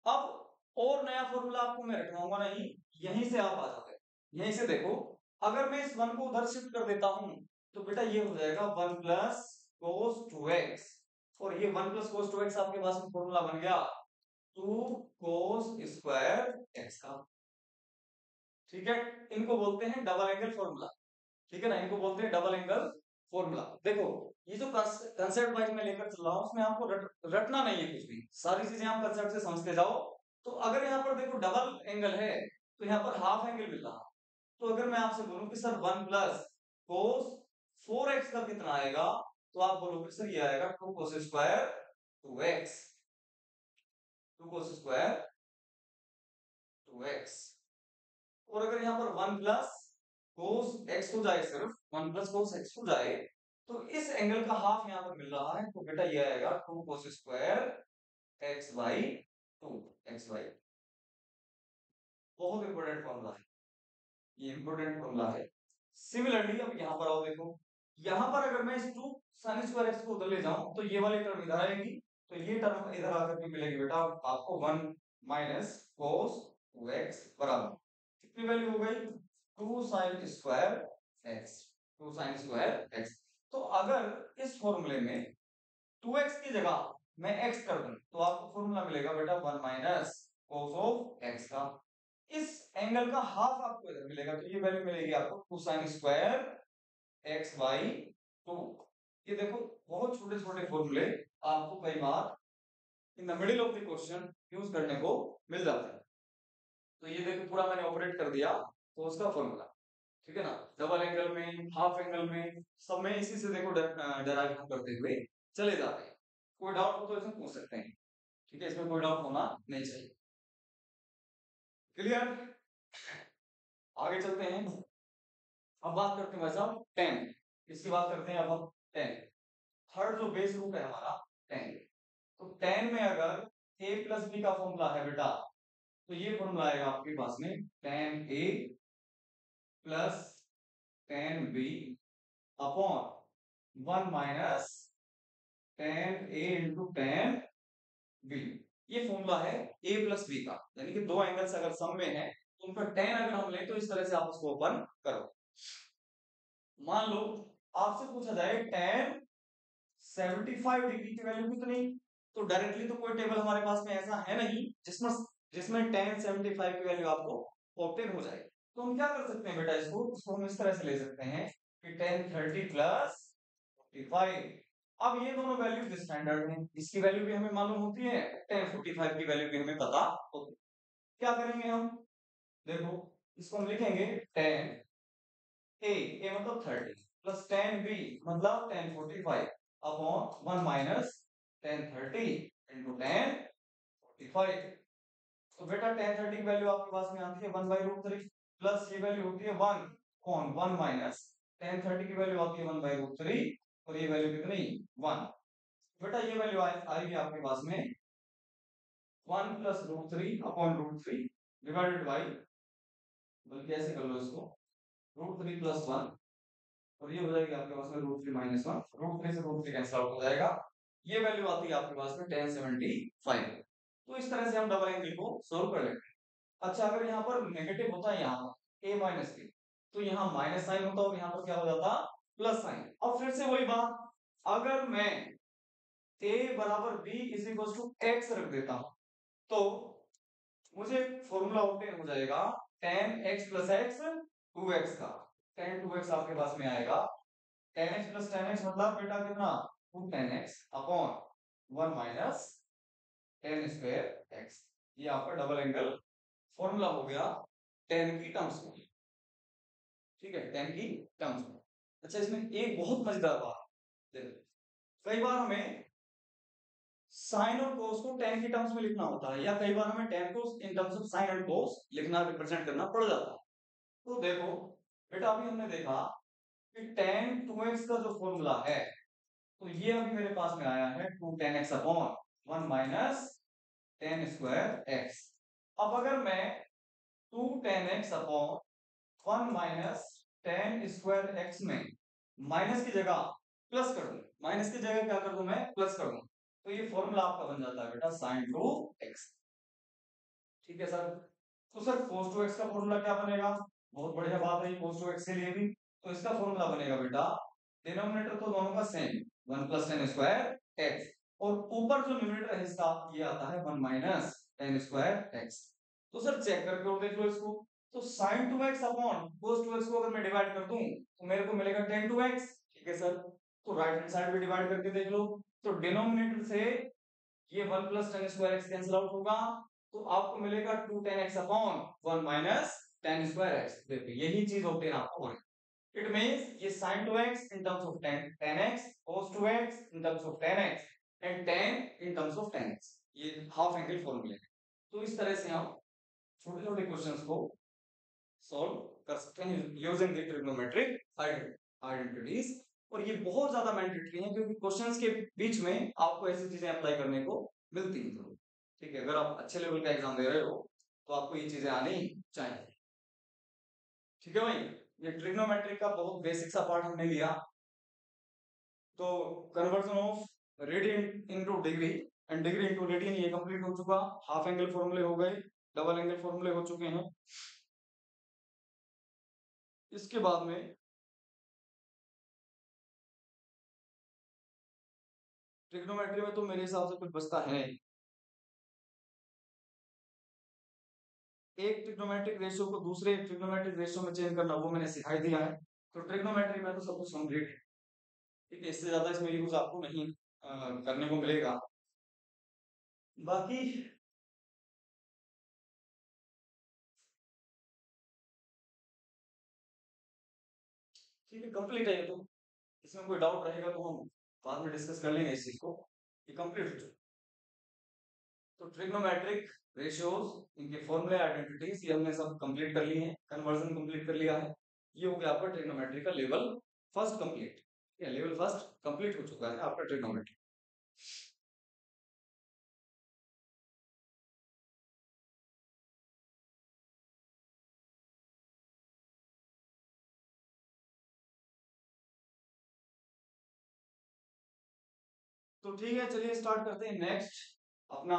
अब और नया फॉर्मूला आपको मैं रटवाऊंगा नहीं, यहीं से आप आ जाओगे। यहीं से देखो, अगर मैं इस 1 को उधर शिफ्ट कर देता हूं तो बेटा ये हो जाएगा 1 प्लस कोस 2x, और ये 1 प्लस कोस 2x आपके पास में फॉर्मूला बन गया 2 कोस स्क्वायर x का। ठीक है, इनको बोलते हैं डबल एंगल फॉर्मूला। ठीक है ना, इनको बोलते हैं डबल एंगल फॉर्मूला। देखो, ये जो कंसेप्ट वाइज मैं लेकर चल रहा हूँ उसमें आपको रटना नहीं है कुछ भी, सारी चीजें आप कंसेप्ट से समझते जाओ। तो अगर यहाँ पर देखो डबल एंगल है तो यहाँ पर हाफ एंगल मिल रहा। तो अगर मैं आपसे बोलूं कि सर 1 प्लस कोस 4x का कितना आएगा, तो आप बोलोगे सर ये आएगा 2 cos square 2x, 2 cos square 2x। और अगर यहाँ पर 1 प्लस कोस x हो जाए, सिर्फ 1 प्लस कोस x हो जाए, तो इस एंगल का हाफ यहाँ पर मिल रहा है, तो बेटा ये आएगा 2 cos square x by 2 x by. बहुत इंपॉर्टेंट फॉर्मूला है, ये इंपॉर्टेंट फॉर्मूला है। सिमिलरली अब यहाँ पर आओ, देखो यहाँ पर अगर मैं इस 2 साइन स्क्वायर x को उधर ले जाऊं तो ये वाली टर्म इधर आएगी, तो ये टर्म इधर आकर के मिलेगी बेटा आपको 1 माइनस कोस 2x बराबर कितनी वैल्यू हो गई 2 sine square x, 2 sine square x। तो अगर इस फॉर्मूले में 2x की जगह मैं x कर दूं तो आपको फॉर्मूला मिलेगा बेटा 1 माइनस कोस ऑफ x का। इस एंगल का हाफ आपको इधर मिलेगा, तो ये वैल्यू मिलेगी आपको 2 साइन स्क्वायर x बाई 2। ये देखो बहुत छोटे छोटे फॉर्मूले आपको कई बार in the middle of the question use करने को मिल जाते हैं। तो ये देखो पूरा मैंने ऑपरेट कर दिया, तो उसका फॉर्मूला, ठीक है ना, डबल एंगल में हाफ एंगल में सब में इसी से देखो डेराइव करते हुए चले जाते हैं। कोई डाउट हो तो इसमें पूछ सकते हैं, ठीक है, इसमें कोई डाउट होना नहीं चाहिए। क्लियर, आगे चलते हैं। अब बात करते हैं भाई साहब टेन, इसकी बात करते हैं अब हम टेन। थर्ड जो बेस रूट है हमारा टेन, तो टेन में अगर a प्लस बी का फॉर्मूला है बेटा, तो ये फॉर्मूला आएगा आपके पास में tan a plus tan B upon 1 minus tan a into tan B. ये फॉर्मूला है a प्लस बी का, यानी कि दो एंगल्स अगर सम में है तो उनका टेन अगर हम लें तो इस तरह से आप उसको ओपन करो। मान लो आपसे पूछा जाए टेन 75 डिग्री की वैल्यू कितनी, तो डायरेक्टली तो कोई टेबल हमारे पास में ऐसा है नहीं जिसमें जिसमें टेन 75 की वैल्यू आपको ऑब्टेन हो जाए। तो हम क्या कर सकते हैं बेटा, इसको हम इस तरह से ले सकते हैं कि टेन 30 प्लस 45। अब ये दोनों वैल्यू स्टैंडर्ड हैं, इसकी वैल्यू भी हमें मालूम होती है, टेन 45 की वैल्यू भी हमें पता होती है। क्या करेंगे हम, देखो इसको हम लिखेंगे टेन ए मतलब 30 प्लस टेन बी मतलब ten 45 upon 1 minus ten 30 into ten 45। तो बेटा टेन 30 की वैल्यू आपके पास में आती है 1 बाई रूट 3 प्लस ये वैल्यू होती है 1 कौन 1 माइनस टेन 30 की वैल्यू आती है 1 बाई रूट 3, और ये वैल्यू कितनी 1। बेटा ये वैल्यू आएगी आपके पास में 1 plus root 3 upon root 3 divided by, बल्कि ऐसे कर लो इसको, रूट 3 प्लस 1, और ये हो जाएगी आपके पास में रूट 3 माइनस 1, रूट 3 से रूट 3 कैंसिल आउट हो जाएगा। ये वैल्यू आती है आपके पास में 1075। तो इस तरह से हम डबल एंगल को सोल्व कर लेते हैं। अच्छा अगर यहाँ पर नेगेटिव होता है यहाँ पर a माइनस b, तो यहाँ माइनस साइन होता और यहाँ पर क्या हो जाता प्लस साइन। अब फिर से वही बात, अगर मैं a बराबर b is equal to x रख देता हूं तो मुझे फॉर्मूला ऑब्टेन हो जाएगा tan x plus x 2x का। tan 2x आपके पास में आएगा, tan x plus tan x मतलब बेटा कितना 2 tan x upon 1 minus tan square x। ये आपका डबल एंगल फॉर्मूला हो गया tan की टर्म्स में, ठीक है, tan की टर्म्स में। अच्छा इसमें एक बहुत मजेदार बात देखो, कई बार हमें साइन और कोस को tan की टर्म्स में लिखना होता है, या कई बार हमें tan को in terms of sine and cos लिखना रिप्रेजेंट करना पड़ जाता है। तो देखो बेटा अभी हमने देखा कि tan 2x का जो फॉर्मूला है, तो ये अभी मेरे पास में आया है 2 tan x upon 1 minus tan square x। अब अगर मैं 2 tan x upon 1 minus tan square x में माइनस की जगह प्लस कर दूं, माइनस की जगह क्या कर दूं मैं प्लस कर दूं, तो ये फॉर्मूला आपका बन जाता है बेटा sin 2x। ठीक है सर। तो सर cos 2x का फॉर्मूला क्या बनेगा? बहुत बढ़िया बात है cos 2x के लिए भी। तो इसका फॉर्मूला बनेगा बेटा, डिनोमिनेटर तो दोनों का सेम 1 + tan स्क्वायर x, और ऊपर जो न्यूमरेटर है इसका ये आता है 1 - tan स्क्वायर x। तो सर चेक करके और देख लो इसको। तो sin 2x upon cos 2x को अगर मैं डिवाइड कर दूं तो मेरे को मिलेगा tan 2x। ठीक है सर। तो राइट हैंड साइड भी डिवाइड करके देख लो। तो डिनोमिनेटर से ये 1 + tan square x cancel out होगा, तो आपको मिलेगा 2 tan x upon 1 - tan square x। देखिए यही चीज ऑब्टेन आपको होगी। It means ये sin 2x in terms of tan x, cos 2x in terms of tan x, and tan in terms of tan x। ये हाफ एंगल फॉर्मूले। तो इस तरह से हम छोटे छोटे क्वेश्चंस को सॉल्व कर सकते हैं यूजिंग द ट्रिग्नोमेट्रिक आइडेंटिटीज। और ये बहुत ज्यादा मैंडेटरी है क्योंकि क्वेश्चंस के बीच में आपको ऐसी चीजें अप्लाई करने को मिलती हैं। ठीक है, अगर आप अच्छे लेवल का एग्जाम दे रहे हो तो आपको ये चीजें आनी चाहिए। ठीक है भाई, ये ट्रिग्नोमेट्री का बहुत बेसिक सा पार्ट हमने लिया। तो conversion of radian into degree and degree into radian ये कंप्लीट हो चुका। हाफ एंगल फॉर्मूले हो गए, डबल एंगल फॉर्मूले हो चुके हैं। इसके बाद में ट्रिग्नोमेट्री में तो मेरे हिसाब से कुछ बचता है नहीं। एक ट्रिग्नोमेट्रिक रेशियो को दूसरे ट्रिग्नोमेट्रिक रेशियो में चेंज करना वो मैंने सिखाई दिया है। तो ट्रिग्नोमेट्री में तो सब कुछ कंप्लीट है। ठीक है, इससे ज्यादा इसमें यूज आपको नहीं करने को मिलेगा। बाकी ठीक है, कंप्लीट है ये तो। इसमें कोई डाउट रहेगा तो हम बाद में डिस्कस कर लेंगे इस चीज को। ये कंप्लीट हो चुका। तो ट्रिग्नोमेट्रिक रेशियोज, इनके फॉर्मूले, आइडेंटिटीज ये हमने सब कंप्लीट कर लिए हैं। कन्वर्जन कंप्लीट कर लिया है। ये हो गया आपका ट्रिग्नोमेट्री का लेवल फर्स्ट कंप्लीट। या लेवल फर्स्ट कंप्लीट हो चुका है आपका ट्रिग्नोमेट्री। तो ठीक है, चलिए स्टार्ट करते हैं नेक्स्ट अपना।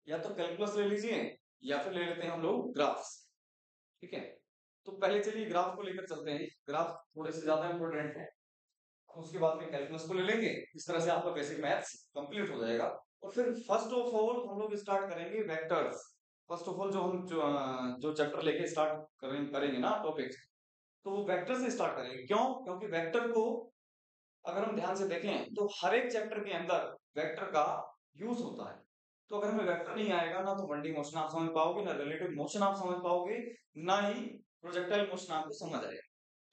या तो कैलकुलस ले लीजिए या फिर ले लेते हैं हम लोग ग्राफ्स। ठीक है, तो पहले चलिए ग्राफ को लेकर चलते हैं। ग्राफ थोड़े से ज्यादा इंपॉर्टेंट है। उसके बाद में कैलकुलस को ले लेंगे। इस तरह से आपका बेसिक मैथ्स कंप्लीट हो जाएगा। और फिर फर्स्ट ऑफ ऑल हम लोग स्टार्ट करेंगे वेक्टर्स। फर्स्ट ऑफ ऑल जो हम जो चैप्टर लेके स्टार्ट करेंगे ना टॉपिक, तो वो वेक्टर से स्टार्ट करेंगे। क्यों? क्योंकि वेक्टर को अगर हम ध्यान से देखें तो हर एक चैप्टर के अंदर वेक्टर का यूज होता है। तो अगर हमें वेक्टर नहीं आएगा ना तो 1D मोशन आप समझ पाओगे, ना रिलेटिव मोशन आप समझ पाओगे, ना ही प्रोजेक्टाइल मोशन आपको समझ आएगा।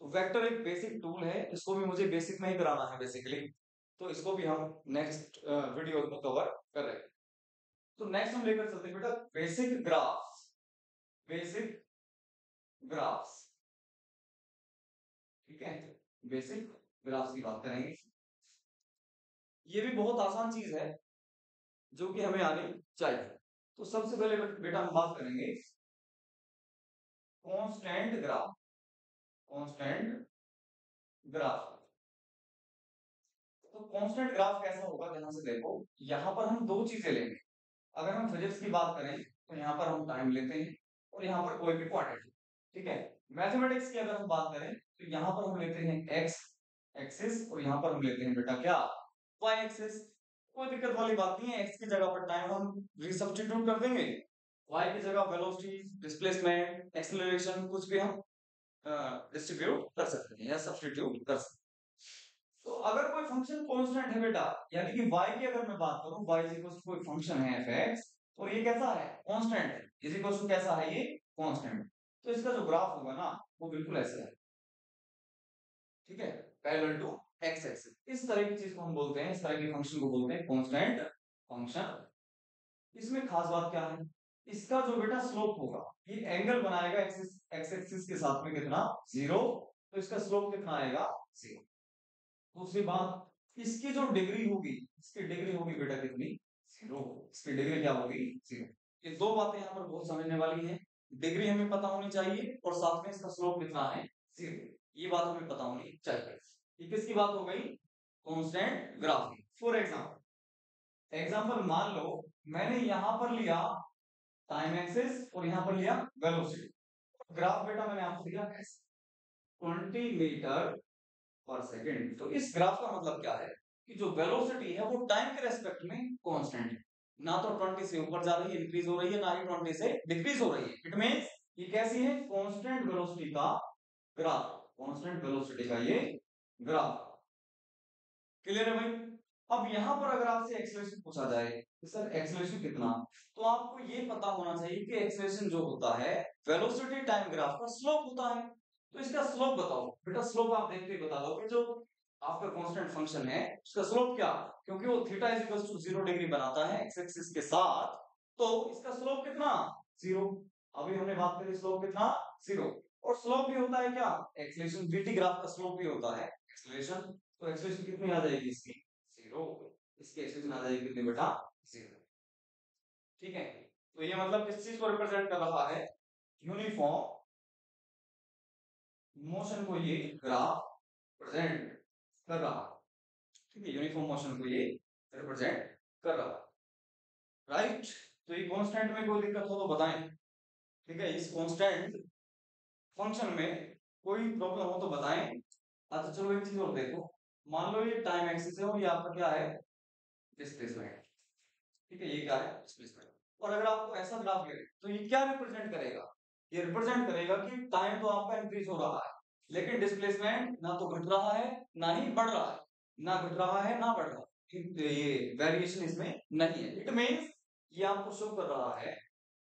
तो वेक्टर एक बेसिक टूल है, इसको भी मुझे बेसिक में ही कराना है बेसिकली। तो इसको भी हम नेक्स्ट वीडियो में कवर कर रहे हैं। तो नेक्स्ट हम लेकर चलते हैं बेटा बेसिक ग्राफ्स। बेसिक ग्राफ्स, ठीक है, बेसिक ग्राफ्स की बात करेंगे। ये भी बहुत आसान चीज है जो कि हमें आनी चाहिए। तो सबसे पहले बेटा हम बात करेंगे कांस्टेंट ग्राफ। कांस्टेंट ग्राफ, तो कांस्टेंट ग्राफ कैसा होगा ध्यान से देखो। यहाँ पर हम दो चीजें लेंगे। अगर हम फिजिक्स की बात करें तो यहाँ पर हम टाइम लेते हैं और यहाँ पर कोई भी क्वांटिटी। ठीक है, मैथमेटिक्स की अगर हम बात करें तो यहाँ पर हम लेते हैं एक्स एक्सिस और यहाँ पर हम लेते हैं बेटा क्या, वाई एक्सिस। कोई दिक्कत वाली बात नहीं है। एक्स की जगह पर टाइम हम रिसब्स्टिट्यूट कर देंगे, वाई की जगह वेलोसिटी, डिस्प्लेसमेंट, एक्सेलरेशन कुछ भी हम डिस्ट्रीब्यूट कर सकते हैं या सब्स्टिट्यूट कर सकते हैं। तो अगर कोई फंक्शन कांस्टेंट है बेटा, यानी कि y की अगर मैं बात करूं, y इज इक्वल टू कोई फंक्शन है f(x) और ये कैसा है, कांस्टेंट है, इज इक्वल टू कैसा है, ये कांस्टेंट। तो इसका जो ग्राफ होगा ना वो बिल्कुल ऐसा है। ठीक है, पैरेलल टू x एक्सिस। इस तरह की चीज को हम बोलते हैं, इस तरह के फंक्शन को बोलते हैं कांस्टेंट फंक्शन। इसमें खास बात क्या है, इसका जो बेटा स्लोप होगा, ये एंगल बनाएगा एक्सिस x एक्सिस के साथ में कितना, 0। तो इसका स्लोप कितना आएगा, 0। दूसरी बात, इसकी जो डिग्री होगी, इसकी डिग्री होगी बेटा कितनी, 0। इसकी डिग्री क्या होगी, 0। ये दो बातें यहाँ पर बहुत समझने वाली है। डिग्री हमें पता होनी चाहिए और साथ में इसका स्लोप कितना है, 0। ये बात हमें पता होनी चाहिए। ये किसकी बात हो गई, कांस्टेंट ग्राफ की। फॉर एग्जांपल एग्जांपल मान लो मैंने यहां पर लिया टाइम एक्सिस और यहां पर लिया वेलोसिटी। ग्राफ बेटा मैंने आपको दिया 20 मीटर पर सेकंड। तो इस ग्राफ का मतलब क्या है कि जो वेलोसिटी है वो टाइम के रेस्पेक्ट में कांस्टेंट है, ना तो 20 से ऊपर जा रही है इंक्रीज हो रही है, ना ही 20 से डिक्रीज हो रही है। इट मींस ये कैसी है, कांस्टेंट वेलोसिटी का ग्राफ, कांस्टेंट वेलोसिटी का ये ग्राफ। क्लियर है भाई। अब यहां पर अगर आपसे एक्सेलरेशन पूछा जाए तो सर एक्सेलरेशन कितना, तो आपको ये पता होना चाहिए कि एक्सेलरेशन जो होता है वेलोसिटी टाइम ग्राफ का स्लोप होता है। तो इसका स्लोप बताओ बेटा, स्लोप आप देखते ही बता दो कि जो आपका कांस्टेंट फंक्शन है उसका स्लोप क्या, क्योंकि वो theta is equal to 0 degree बनाता है एक्स एक्सिस के साथ, तो इसका स्लोप कितना, 0। अभी हमने बात करी स्लोप कितना, 0। और स्लोप भी होता है क्या, एक्सेलरेशन बीटी ग्राफ का स्लोप भी होता है एक्सेलरेशन। तो एक्सेलरेशन कितनी आ जाएगी इसकी, 0। इसकी एक्सेलरेशन आ जाएगी कितनी बेटा, 0। ठीक है, तो ये मतलब किस चीज को रिप्रेजेंट कर रहा है, यूनिफॉर्म मोशन को ये ग्राफ प्रेजेंट कर रहा है। ठीक है, यूनिफॉर्म मोशन को ये रिप्रेजेंट कर रहा है, राइट। तो ये कांस्टेंट में कोई दिक्कत हो तो बताएं। ठीक है, इस कांस्टेंट फंक्शन में कोई प्रॉब्लम हो तो बताएं। अच्छा चलो एक चीज और देखो, मान लो ये टाइम एक्सिस है और ये आपका क्या है, डिस्प्लेसमेंट। ठीक है, ये क्या है, डिस्प्लेसमेंट। और अगर आपको ऐसा ग्राफ मिले तो ये क्या रिप्रेजेंट करेगा, ये रिप्रेजेंट करेगा कि टाइम तो आपका इंक्रीज हो रहा है लेकिन डिस्प्लेसमेंट ना तो घट रहा है ना ही बढ़ रहा है, ना घट रहा है ना बढ़ रहा है, ये वेरिएशन इसमें नहीं है। इट मींस ये आपको शो कर रहा है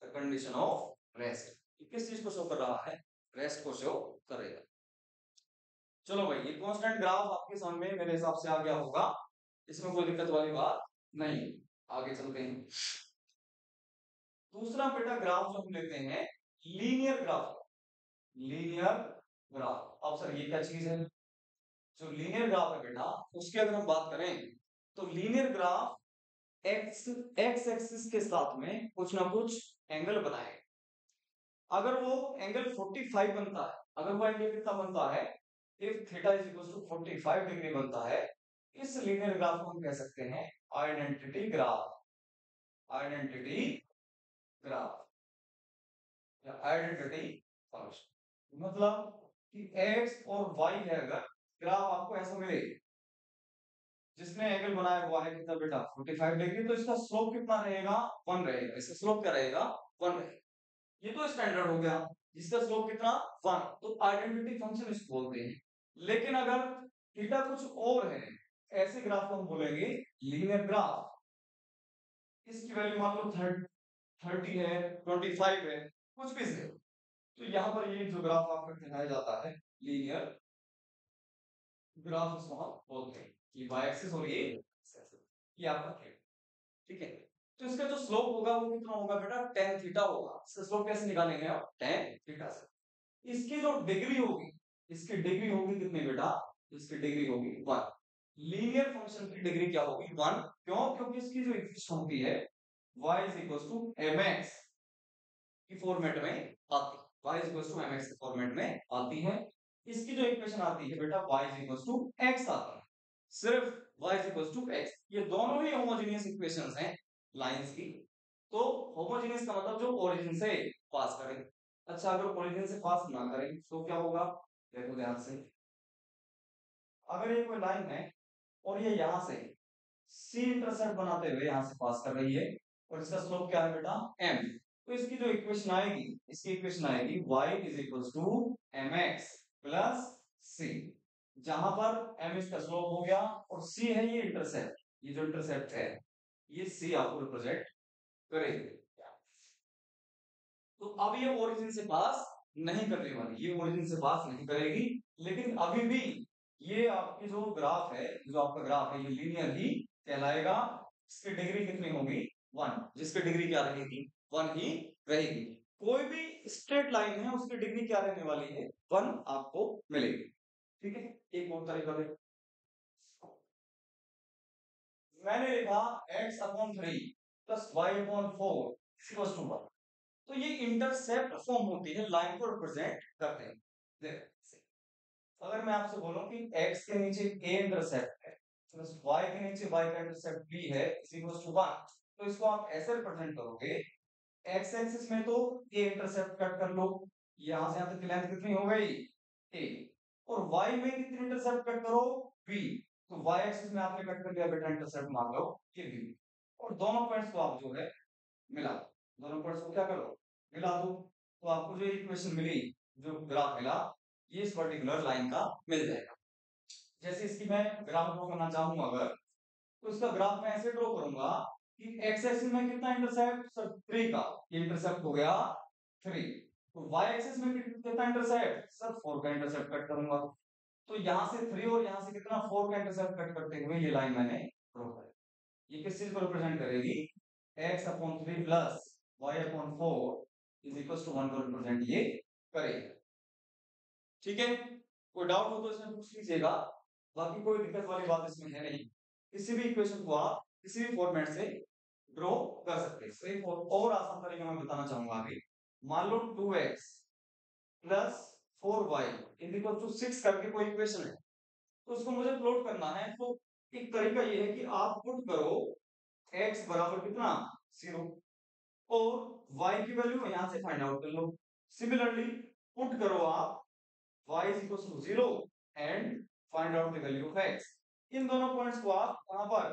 द कंडीशन ऑफ रेस्ट। किस चीज को शो कर रहा है, रेस्ट को शो करेगा। चलो भाई, ये कांस्टेंट ग्राफ आपके समझ में मेरे हिसाब से आ गया होगा, इसमें कोई दिक्कत वाली बात नहीं। आगे चलते हैं। दूसरा बेटा ग्राफ जो हम लेते हैं लीनियर ग्राफ। लीनियर ग्राफ, अब सर ये क्या चीज है, जो लीनियर ग्राफ है बेटा उसकी अगर हम बात करें तो linear graph x x axis के साथ में कुछ ना कुछ एंगल बनाए। अगर वो एंगल 45 बनता है, अगर वो एंगल कितना बनता है, if theta is equal to 45 degree बनता है, इस लीनियर ग्राफ को हम कह सकते हैं आइडेंटिटी ग्राफ। आइडेंटिटी ग्राफ या आइडेंटिटी फंक्शन, मतलब कि x और y है, अगर ग्राफ आपको ऐसा मिले जिसने एंगल बनाया हुआ है कितना बेटा 45 डिग्री, तो इसका स्लोप कितना रहेगा, 1 रहेगा। इसका स्लोप क्या रहेगा, 1 रहेगा। ये तो स्टैंडर्ड हो गया, जिसका स्लोप कितना 1, तो आइडेंटिटी फंक्शन इसको बोलते हैं। लेकिन अगर थीटा कुछ और है, ऐसे ग्राफ को हम बोलेंगे लीनियर ग्राफ। इसकी वैल्यू मान लो 30 है, 25 है, कुछ भी से, तो यहाँ पर ये जो ग्राफ आपका कहलाया जाता है लीनियर ग्राफ, इसको हम बोलते हैं। ये y एक्सिस और ये आपका थीटा। ठीक है, तो इसका जो स्लोप होगा वो कितना होगा बेटा, tan थीटा होगा। इसका स्लोप कैसे निकालेंगे आप, tan थीटा से। इसकी जो डिग्री होगी, इसकी डिग्री होगी कितनी बेटा, इसकी डिग्री होगी 1। लीनियर फंक्शन की डिग्री क्या होगी, 1। क्यों, क्योंकि इसकी जो इक्वेशन होती है y mx की फॉर्मेट में आती है, y mx के फॉर्मेट में आती है। इसकी जो इक्वेशन आती है बेटा y x आती है, सिर्फ y x। ये दोनों ही होमोजेनियस इक्वेशंस हैं लाइंस की। तो होमोजेनियस का मतलब जो ओरिजिन से पास करें। अच्छा, अगर ओरिजिन से पास ना करें तो क्या होगा, देखो ध्यान से। अगर ये कोई लाइन है और ये यहां से सी इंटरसेप्ट बनाते हुए यहां से पास कर रही है और इसका स्लोप क्या है बेटा, m, तो इसकी जो इक्वेशन आएगी, इसकी इक्वेशन आएगी y is equal to mx plus c, जहां पर m इसका स्लोप हो गया और c है ये इंटरसेप्ट। ये जो इंटरसेप्ट है ये c आपको रिप्रेजेंट करेगी। तो अब ये ओरिजिन से पास नहीं करने वाली, ये ओरिजिन से पास नहीं करेगी, लेकिन अभी भी ये आपकी जो ग्राफ है, जो आपका ग्राफ है ये लीनियर ही कहलाएगा। इसकी डिग्री कितनी होगी, 1, जिसकी डिग्री क्या रहेगी, 1 ही रहेगी। कोई भी स्ट्रेट लाइन है उसकी डिग्री क्या रहने वाली है, 1 आपको मिलेगी। ठीक है, एक और तरीका देखो, मैंने लिखा x/3 प्लस y/4 तो ये इंटरसेप्ट फॉर्म होती है, लाइन को रिप्रेजेंट करते हैं। देखो, अगर मैं आपसे बोलूं कि x के नीचे a इंटरसेप्ट है प्लस वाई के नीचे वाई का इंटरसेप्ट बी है इज इक्वल टू 1, तो इसको आप ऐसे रिप्रेजेंट करोगे, एक्स एक्सिस में तो ए इंटरसेप्ट कट कर लो, यहां से यहां तक की लेंथ कितनी हो गई ए, और वाई में कितनी इंटरसेप्ट कट करो बी, तो वाई एक्सिस में आपने कट कर लिया बेटा इंटरसेप्ट मान लो ये बी, और दोनों पॉइंट्स को आप जो है मिला, दोनों पॉइंट्स को क्या करो मिला दो, तो आपको जो इक्वेशन मिली, जो ग्राफ मिला, ये इस पर्टिकुलर लाइन का मिल जाएगा। जैसे इसकी मैं ग्राफ ड्रॉ करना चाहूँ अगर, तो इसका ग्राफ मैं ऐसे ड्रॉ करूंगा कि एक्स एक्सिस में कितना इंटरसेप्ट सर 3 का, ये इंटरसेप्ट हो गया 3, तो वाई एक्सिस में कितना इंटरसेप्ट सर 4 का इंटरसेप्ट कट करूंगा, तो यहां से 3 और यहां से कितना 4 का इंटरसेप्ट कट करते हुए ये लाइन मैंने ड्रॉ कर, ये किस चीज को रिप्रेजेंट करेगी, x upon 3 plus y upon 4 is equal to 1 को रिप्रेजेंट ये करेगा। ठीक है, कोई डाउट हो तो इसमें पूछ लीजिएगा, बाकी कोई दिक्कत वाली बात इसमें है नहीं, किसी भी इक्वेशन को आप किसी भी फॉर्मेट से ड्रॉ कर सकते हैं। एक और आसान तरीका मैं बताना चाहूंगा अभी, मान लो 2x plus 4y is equal to 6 करके कोई इक्वेशन है, तो उसको मुझे प्लॉट करना है, तो एक तरीका ये है कि आप पुट करो x बराबर कितना 0 और y की वैल्यू यहां से फाइंड आउट कर लो, सिमिलरली पुट करो आप y is equals to 0 and find out the value of x, इन दोनों पॉइंट्स को आप कहां पर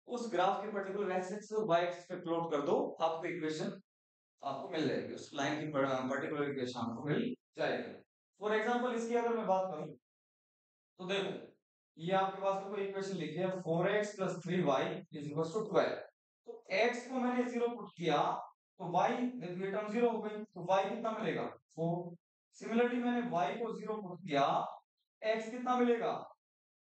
उस ग्राफ के पर्टिकुलर एक्स एक्सिस और वाई एक्सिस पे प्लॉट कर दो, आपको इक्वेशन आपको मिल जाएगी, उस लाइन की पर्टिकुलर इक्वेशन आपको मिल जाएगी। फॉर एग्जांपल इसकी अगर मैं बात करूं तो देखो, ये आपके पास कोई इक्वेशन लिखी है 4x plus 3y is equals to 12, तो x को मैंने 0 पुट किया तो y ये टर्म 0 हो गई, तो y कितना मिलेगा 4, सिमिलरली मैंने y को 0 पुट किया, x कितना मिलेगा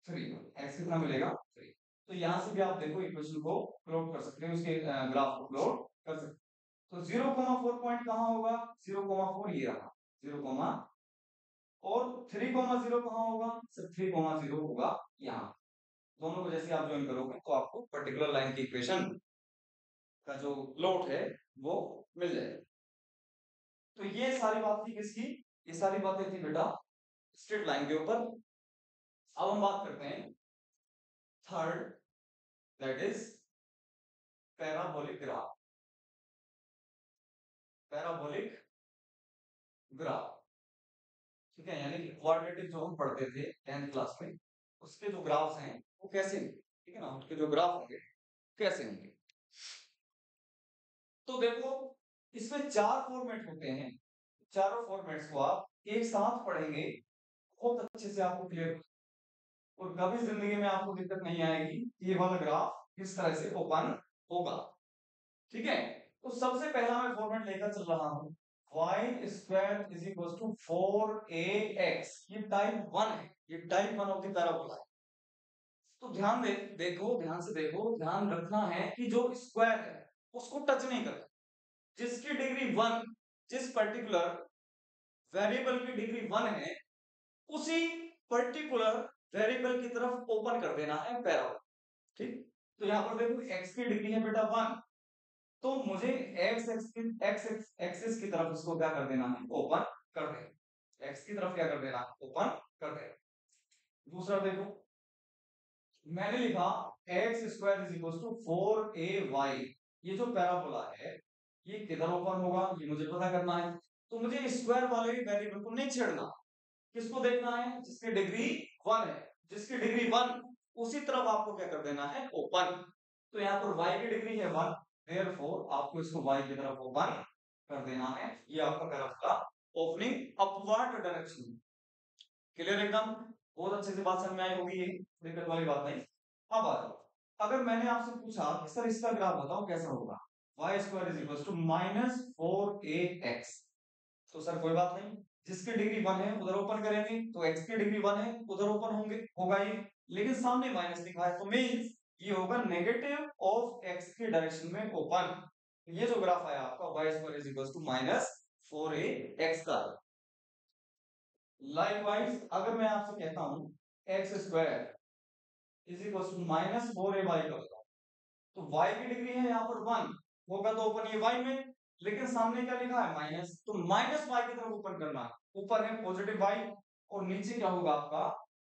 3, x कितना मिलेगा 3, तो यहां से भी आप देखो इक्वेशन को प्लॉट कर सकते हो, उसके ग्राफ को प्लॉट कर सकते हो, तो 0,4 पॉइंट कहां होगा 0,4 ये रहा 0, और 3,0 कहां होगा सर 3,0 होगा यहाँ, दोनों को जैसे आप ज्वाइन करोगे तो आपको पर्टिकुलर लाइन की इक्वेशन का जो प्लॉट है वो मिल जाएगा। तो ये सारी बात थी किसकी, ये सारी बातें थी बेटा स्ट्रेट लाइन के ऊपर। अब हम बात करते हैं third, that is parabolic graph, parabolic graph, ठीक है, यानी कि क्वाड्रेटिक जो हम पढ़ते थे 10th क्लास में, उसके जो ग्राफ्स हैं वो कैसे होंगे, ठीक है ना, उसके जो ग्राफ होंगे कैसे होंगे, तो देखो इसमें 4 फॉर्मेट होते हैं, चारों फॉर्मेट्स को आप एक साथ पढ़ेंगे बहुत अच्छे से आपको क्लियर, और कभी जिंदगी में आपको दिक्कत नहीं आएगी ये वाला ग्राफ किस तरह से ओपन होगा। ठीक है, तो सबसे पहला मैं फॉर्मेट लेकर चल रहा हूं, y square is equal to 4ax, ये टाइप 1 है, ये टाइप 1 ऑफ द पैराबोला है। तो ध्यान देखो, ध्यान से देखो, ध्यान रखना है कि जो स्क्वायर है उसको टच नहीं करना, जिसकी डिग्री 1, जिस पर्टिकुलर वेरिएबल की डिग्री 1 है उसी पर्टिकुलर वेरिएबल की तरफ ओपन कर देना है पैराबोला। ठीक, तो यहां पर देखो x की डिग्री है बेटा 1, तो मुझे x एक्सिस की तरफ इसको क्या कर देना है ओपन कर देना, x की तरफ क्या कर देना है ओपन कर देना। दूसरा देखो मैंने लिखा x square is equal to 4ay, ये जो पैराबोला है ये किधर ओपन होगा ये मुझे पता करना है, तो मुझे स्क्वायर वाले वेरिएबल को नहीं छेड़ना, किसको देखना है जिसकी डिग्री 1 है, जिसकी डिग्री 1 उसी तरफ आपको क्या कर देना है ओपन, तो यहाँ पर y की डिग्री है 1, देयरफॉर आपको इसको y की तरफ ओपन कर देना है, ये आपका parabola opening upward direction. Clear एकदम, बहुत अच्छे से बात समझ में आई होगी, ये दिक्कत वाली बात नहीं। अब आ जाओ, अगर मैंने आपसे पूछा कि सर इसका ग्राफ बताओ कैसा होगा, y square is equal to -4ax, तो सर कोई बात नहीं, जिसकी डिग्री 1 है उधर ओपन करेंगे, तो x की डिग्री 1 है उधर ओपन होंगे होगा ये, लेकिन सामने माइनस लिखा है तो मींस ये होगा नेगेटिव ऑफ x की डायरेक्शन में ओपन, ये जो ग्राफ आया आपका y square is equal to -4ax का। लाइकवाइज अगर मैं आपसे कहता हूं x square is equal to -4ay का बताओ, तो y की डिग्री है यहाँ पर 1 होगा तो ओपन ये y में, लेकिन सामने क्या लिखा है माइनस, तो माइनस y की तरफ ओपन करना है, ऊपर है पॉजिटिव y और नीचे क्या होगा आपका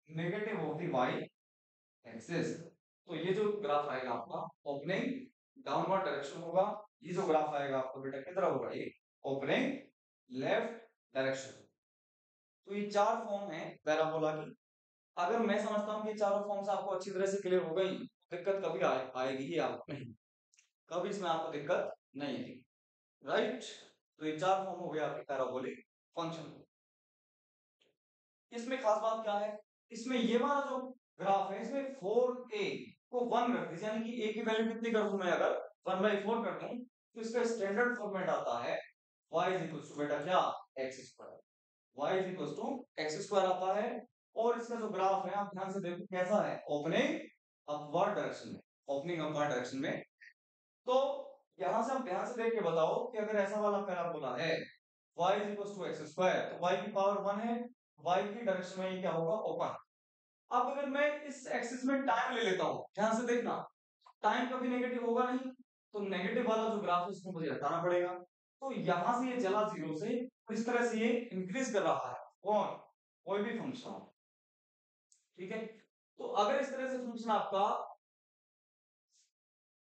negative of the y axis. तो ये जो ग्राफ आएगा आपका ओपनिंग डाउनवर्ड डायरेक्शन होगा, ये जो ग्राफ आएगा आपका बेटा किधर होगा, ये ओपनिंग लेफ्ट डायरेक्शन। तो ये चार फॉर्म है पैराबोला की। अगर मैं समझता हूँ कि ये चारों फॉर्म्स आपको अच्छी तरह से क्लियर हो गई, दिक्कत कभी आएगी ही आपको नहीं, कभी इसमें आपको दिक्कत नहीं है, राइट। तो ये चार फॉर्म हो गया आपके पैराबोलिक फंक्शन। इसमें खास बात क्या है, इसमें ये वाला जो ग्राफ है इसमें 4a को 1 रख दीजिए, यानी कि a की वैल्यू कितनी कर दूं मैं, अगर 1/4 कर दूं तो इसका स्टैंडर्ड फॉर्मेट आता है y इक्वल्स टू बेटा क्या, x square. y equals to x square आता है। और इसका जो ग्राफ है आप ध्यान से देखो कैसा है, ओपनिंग अपवर्ड डायरेक्शन में, ओपनिंग अपवर्ड डायरेक्शन में। तो यहां से हम ध्यान से देख के बताओ कि अगर ऐसा वाला पैराबोला है y equals to x square, तो y की पावर 1 है, y की डायरेक्शन में ये क्या होगा, ओपन। अब अगर मैं इस एक्सिस में टाइम ले लेता हूं, ध्यान से देखना, टाइम कभी नेगेटिव होगा नहीं, तो नेगेटिव वाला जो ग्राफ है उसको मुझे हटाना पड़ेगा। तो यहां से ये चला जीरो से, तो इस तरह से ये इंक्रीज कर रहा है, कौन, कोई भी फंक्शन, ठीक है। तो अगर इस तरह से फंक्शन आपका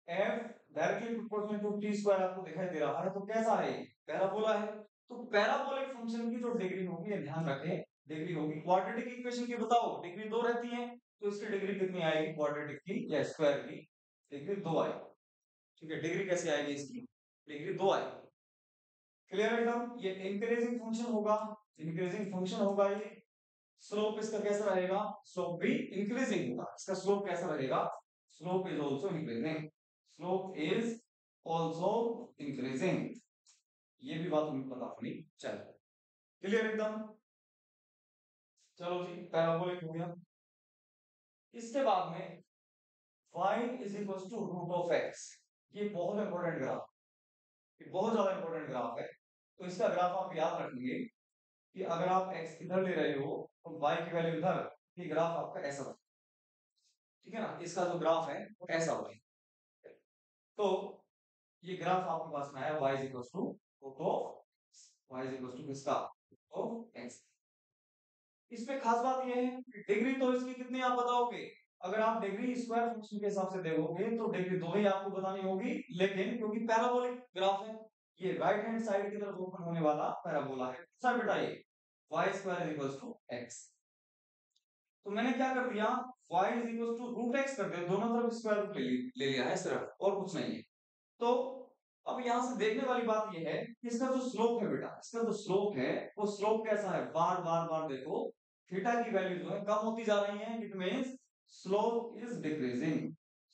f directly proportional to t square आपको दिखाई दे रहा है, तो कैसा है, पैराबोला है। तो पैराबोलिक फंक्शन की जो डिग्री होगी, ये ध्यान रखें, डिग्री होगी क्वाड्रेटिक इक्वेशन की, बताओ डिग्री 2 रहती है, तो इसकी डिग्री कितनी आएगी क्वाड्रेटिक की या स्क्वायर की, डिग्री 2 आएगी, ठीक है। डिग्री कैसे आएगी इसकी, डिग्री 2 आएगी, क्लियर एकदम। ये इंक्रीजिंग फंक्शन होगा, इंक्रीजिंग फंक्शन होगा ये। स्लोप इसका कैसा रहेगा, स्लोप भी इंक्रीजिंग होगा, इसका स्लोप कैसा रहेगा, slope is also increasing, slope is also increasing. ये भी बात हमें पता होनी चाहिए, क्लियर एकदम। चलो जी, पैराबोलिक हो गया। इसके बाद में y is equal to root of x, ये बहुत इंपॉर्टेंट ग्राफ, ये बहुत ज्यादा इंपॉर्टेंट ग्राफ है। तो इसका ग्राफ आप याद रखेंगे कि अगर आप x इधर ले रहे हो तो y की वैल्यू इधर, ये ग्राफ आपका ऐसा होगा, ठीक है ना। इसका जो ग्राफ है वो ऐसा होगा। तो ये ग्राफ आपके पास में आया y is equal to root of, y is equal to किसका, ऑफ x। इसमें खास बात यह है कि डिग्री तो इसकी कितनी आप बताओगे, अगर आप डिग्री स्क्वायर फंक्शन के हिसाब से देखोगे तो डिग्री 2 ही आपको बतानी होगी, लेकिन क्योंकि पैराबोलिक ग्राफ है, ये राइट हैंड साइड की तरफ ओपन होने वाला पैराबोला है, सर बेटा ये y square equals to x। तो मैंने क्या कर दिया, y is equal to root x कर दिया, दोनों तरफ स्क्वायर रूट ले लिया है सिर्फ, और कुछ नहीं है। तो अब यहां से देखने वाली बात यह है कि इसका जो स्लोप है बेटा, इसका जो स्लोप है वो स्लोप कैसा है, बार बार बार देखो थीटा की वैल्यू जो है कम होती जा रही है, it means slope is decreasing,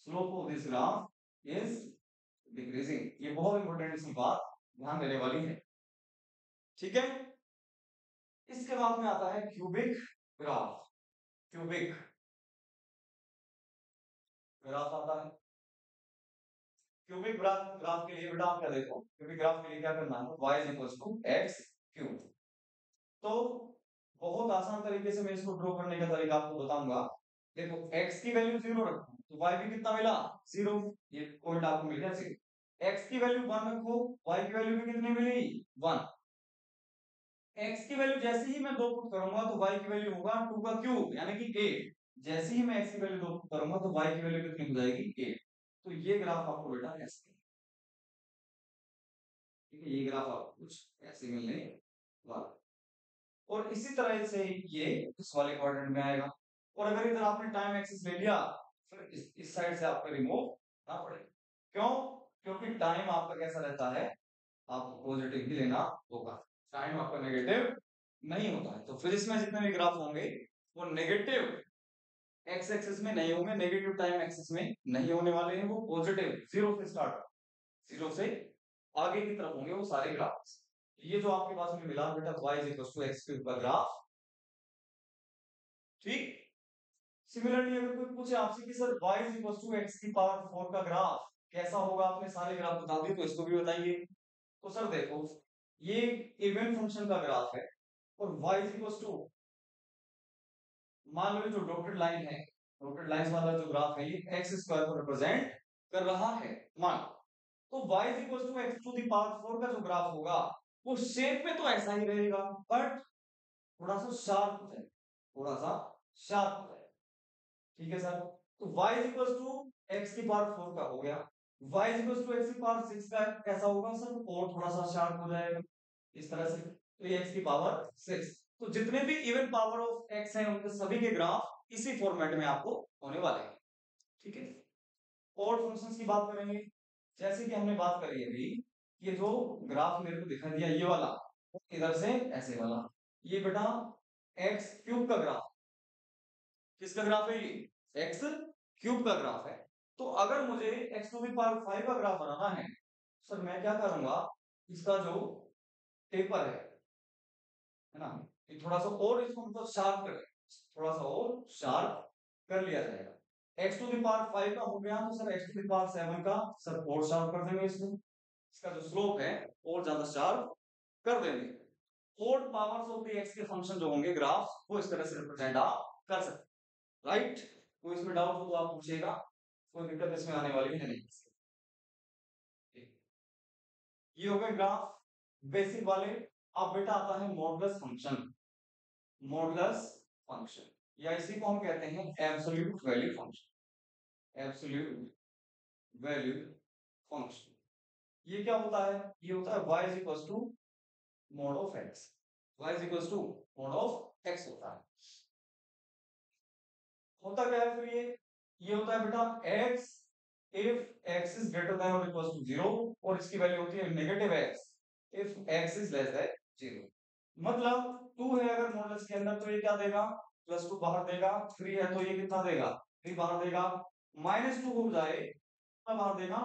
slope of this graph is decreasing. ये बहुत इंपॉर्टेंट इसकी बात ध्यान देने वाली है, ठीक है। इसके बाद में आता है क्यूबिक ग्राफ, क्यूबिक ग्राफ आता है। क्यूबिक ग्राफ के लिए बेटा आप क्या देखो, क्यूबिक ग्राफ के लिए क्या करना है, y is equal to x cube. तो बहुत आसान तरीके से मैं इसको ड्रॉ करने का तरीका आपको बताऊंगा। देखो x की वैल्यू 0 रखो तो y भी कितना मिला, 0, ये पॉइंट आपको मिल गया 0। x की वैल्यू 1 रखो, y की वैल्यू भी कितनी मिली, 1। x की वैल्यू जैसे ही मैं 2 पुट करूंगा तो y की वैल्यू होगा 2 का क्यूब यानी कि 8। जैसे ही मैं x की वैल्यू 2 पुट करूंगा तो y की वैल्यू कितनी हो जाएगी, 8। तो ये ग्राफ आपको बेटा ऐसे, ठीक है, ये ग्राफ आपको कुछ ऐसे मिलने वाला। और इसी तरह से ये इस वाले क्वाड्रेंट में आएगा। और अगर इधर आपने टाइम एक्सिस ले लिया, फिर इस साइड से आपको रिमूव ना पड़े, क्यों, क्योंकि टाइम आपका कैसा रहता है, आपको पॉजिटिव ही लेना होगा, टाइम आपका नेगेटिव नहीं होता है। तो फिजिक्स में जितने भी ग्राफ होंगे वो नेगेटिव एक्स एक्सिस में नहीं होंगे, नेगेटिव टाइम एक्सिस में नहीं होने वाले हैं, वो पॉजिटिव जीरो से स्टार्ट, जीरो से आगे की तरफ होंगे वो सारे ग्राफ्स। ये जो आपके पास में मिला बेटा y is equal to x cube का ग्राफ, ठीक। सिमिलरली अगर कोई पूछे आपसे कि sir y is equal to x की पावर 4 का ग्राफ कैसा होगा, आपने सारे ग्राफ बता दिए तो इसको भी बताइए। तो सर देखो ये इवन फंक्शन का ग्राफ है और y इज इक्वल टू, मान लो जो डॉटेड लाइन है, डॉटेड लाइंस वाला जो ग्राफ है ये एक्स स्क्वायर को रिप्रेजेंट कर रहा है, मान। तो y is equal to x to the power 4 का जो ग्राफ होगा वो शेप में तो ऐसा ही रहेगा, बट थोड़ा सा शार्प हो जाएगा, थोड़ा सा शार्प हो जाएगा, ठीक है सर। तो y is equal to x की पावर 4 का हो गया, y is equal to x की पावर 6 का कैसा होगा सर, और थोड़ा सा शार्प हो जाएगा इस तरह से, तो ये x की पावर 6। तो जितने भी इवन पावर ऑफ x हैं उनके सभी के ग्राफ इसी फॉर्मेट में आपको होने वाले हैं, ठीक है। और फंक्शंस की बात करेंगे, जैसे कि हमने बात करी अभी, ये जो ग्राफ मेरे को दिखाई दिया ये वाला, इधर से ऐसे वाला, ये बेटा एक्स क्यूब का ग्राफ, किसका ग्राफ है ये, एक्स क्यूब का ग्राफ है। तो अगर मुझे एक्स टू दी पावर 5 का ग्राफ बनाना है, सर मैं क्या करूंगा, इसका जो टेपर है ना, ये थोड़ा सा और इसको मतलब शार्प कर, थोड़ा सा और शार्प कर लिया जाएगा। एक्स टू दी पावर 5 का हो गया, तो sir x to the power 7 का सर और शार्प कर देंगे इसमें, इसका जो स्लोप है और ज्यादा शार्प कर देंगे। Four powers of the x के फंक्शन जो होंगे ग्राफ, वो इस तरह से रिप्रेजेंट आप कर सकते, राइट। तो इसमें डाउट हो तो आप पूछिएगा, कोई दिक्कत इसमें आने वाली है नहीं। ये हो गए ग्राफ बेसिक वाले। अब बेटा आता है मॉडुलस फंक्शन, मॉडुलस फंक्शन, या इसी को हम कहते हैं absolute value function, absolute value function. ये क्या होता है, ये होता है y is equal to mod of x, y is equal to mod of x होता है। होता क्या है फिर ये होता है बेटा x if x is greater than or equals to 0, और इसकी वैल्यू होती है negative x if x is less than 0। मतलब 2 है अगर मॉडल्स के अंदर, तो ये क्या देगा, +2 बाहर देगा, 3 है तो ये कितना देगा, 3 बाहर देगा, -2 हो जाए कितना बाहर देगा,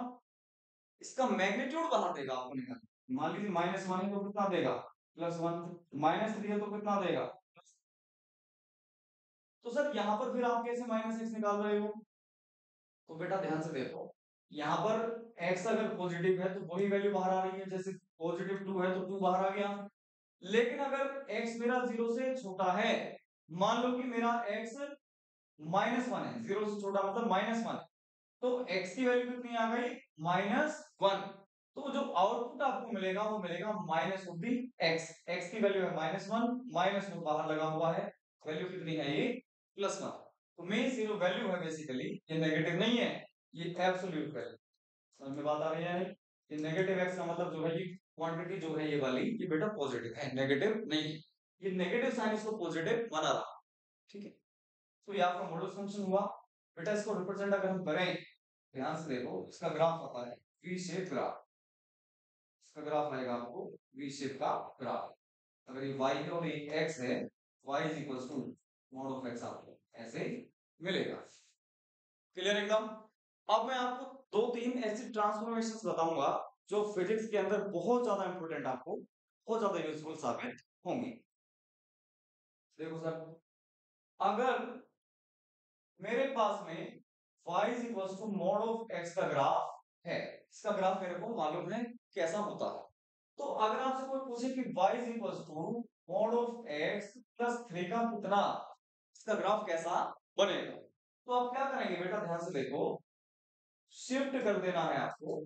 इसका मैग्नीट्यूड बाहर देगा आपको निकालना। मान लीजिए -1 है तो कितना देगा, +1, -3 है तो कितना देगा। तो सर यहाँ पर फिर आप कैसे -x निकाल रहे हो, तो बेटा ध्यान से देखो, यहाँ पर x अगर पॉजिटिव है तो वही वैल्यू बाहर आ रही है, जैसे पॉजिटिव 2 है तो 2 बाहर आ गया। लेकिन अगर x मेरा 0 से छोटा है, मान लो कि मेरा x -1 है, 0 से छोटा मतलब -1, तो x की वैल्यू कितनी आ गई, -1। तो जो आउटपुट आपको मिलेगा वो मिलेगा minus of the x, x की वैल्यू है -1, माइनस में बाहर लगा हुआ है, वैल्यू कितनी है ये, +1। तो मींस ये जो वैल्यू है बेसिकली ये नेगेटिव नहीं है, ये एब्सोल्यूट वैल्यू। समझ में बात आ रही है, ये नेगेटिव x का मतलब जो है ये क्वांटिटी जो है ये वाली, ये बेटा पॉजिटिव है, नेगेटिव नहीं है। ये नेगेटिव साइन इसको पॉजिटिव बना रहा, ठीक है। तो ये आपका मॉडुलस फंक्शन हुआ। बेटा इसको रिप्रेजेंट अगर हम करें, ध्यान से देखो, इसका ग्राफ आता है वी शेप ग्राफ, इसका ग्राफ आएगा आपको वी शेप का ग्राफ। अगर ये y है और ये x है, y is equal to mod of x आपको ऐसे मिलेगा। क्लियर एकदम। अब मैं आपको दो तीन ऐसी ट्रांसफॉर्मेशंस बताऊंगा जो फिजिक्स के अंदर बहुत ज्यादा इंपॉर्टेंट, आपको बहुत ज्यादा यूजफुल साबित होंगी। देखो सर, अगर मेरे पास में y is equal to mod of x का ग्राफ है, इसका ग्राफ मेरे को मालूम है कैसा होता है। तो अगर आपसे कोई पूछे कि y is equal to mod of x plus 3 का कितना, इसका ग्राफ कैसा बनेगा, तो आप क्या करेंगे बेटा, ध्यान से देखो, शिफ्ट कर देना है आपको,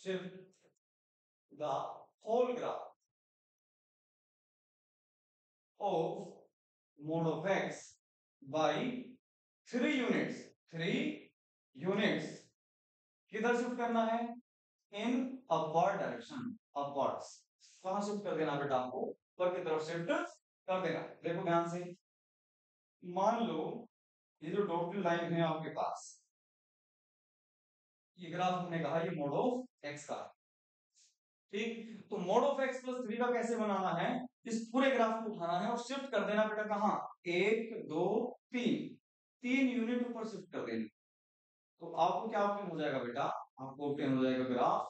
shift the whole graph of mode of x by 3 units, 3 units किधर शिफ्ट करना है, इन अपवर्ड डायरेक्शन, अपवर्ड्स। कहां शिफ्ट कर देना बेटा, आपको ऊपर की तरफ शिफ्ट कर देना। देखो ध्यान से, मान लो ये जो डॉटेड लाइन है आपके पास, ये ग्राफ हमने कहा ये मोड ऑफ एक्स का, ठीक। तो मोड ऑफ एक्स प्लस 3 का कैसे बनाना है, इस पूरे ग्राफ को उठाना है और शिफ्ट कर देना बेटा कहां, 1 2 3, 3 यूनिट ऊपर शिफ्ट कर देना। तो आपको क्या ऑप्शन हो जाएगा बेटा, आपको ऑप्शन हो जाएगा graph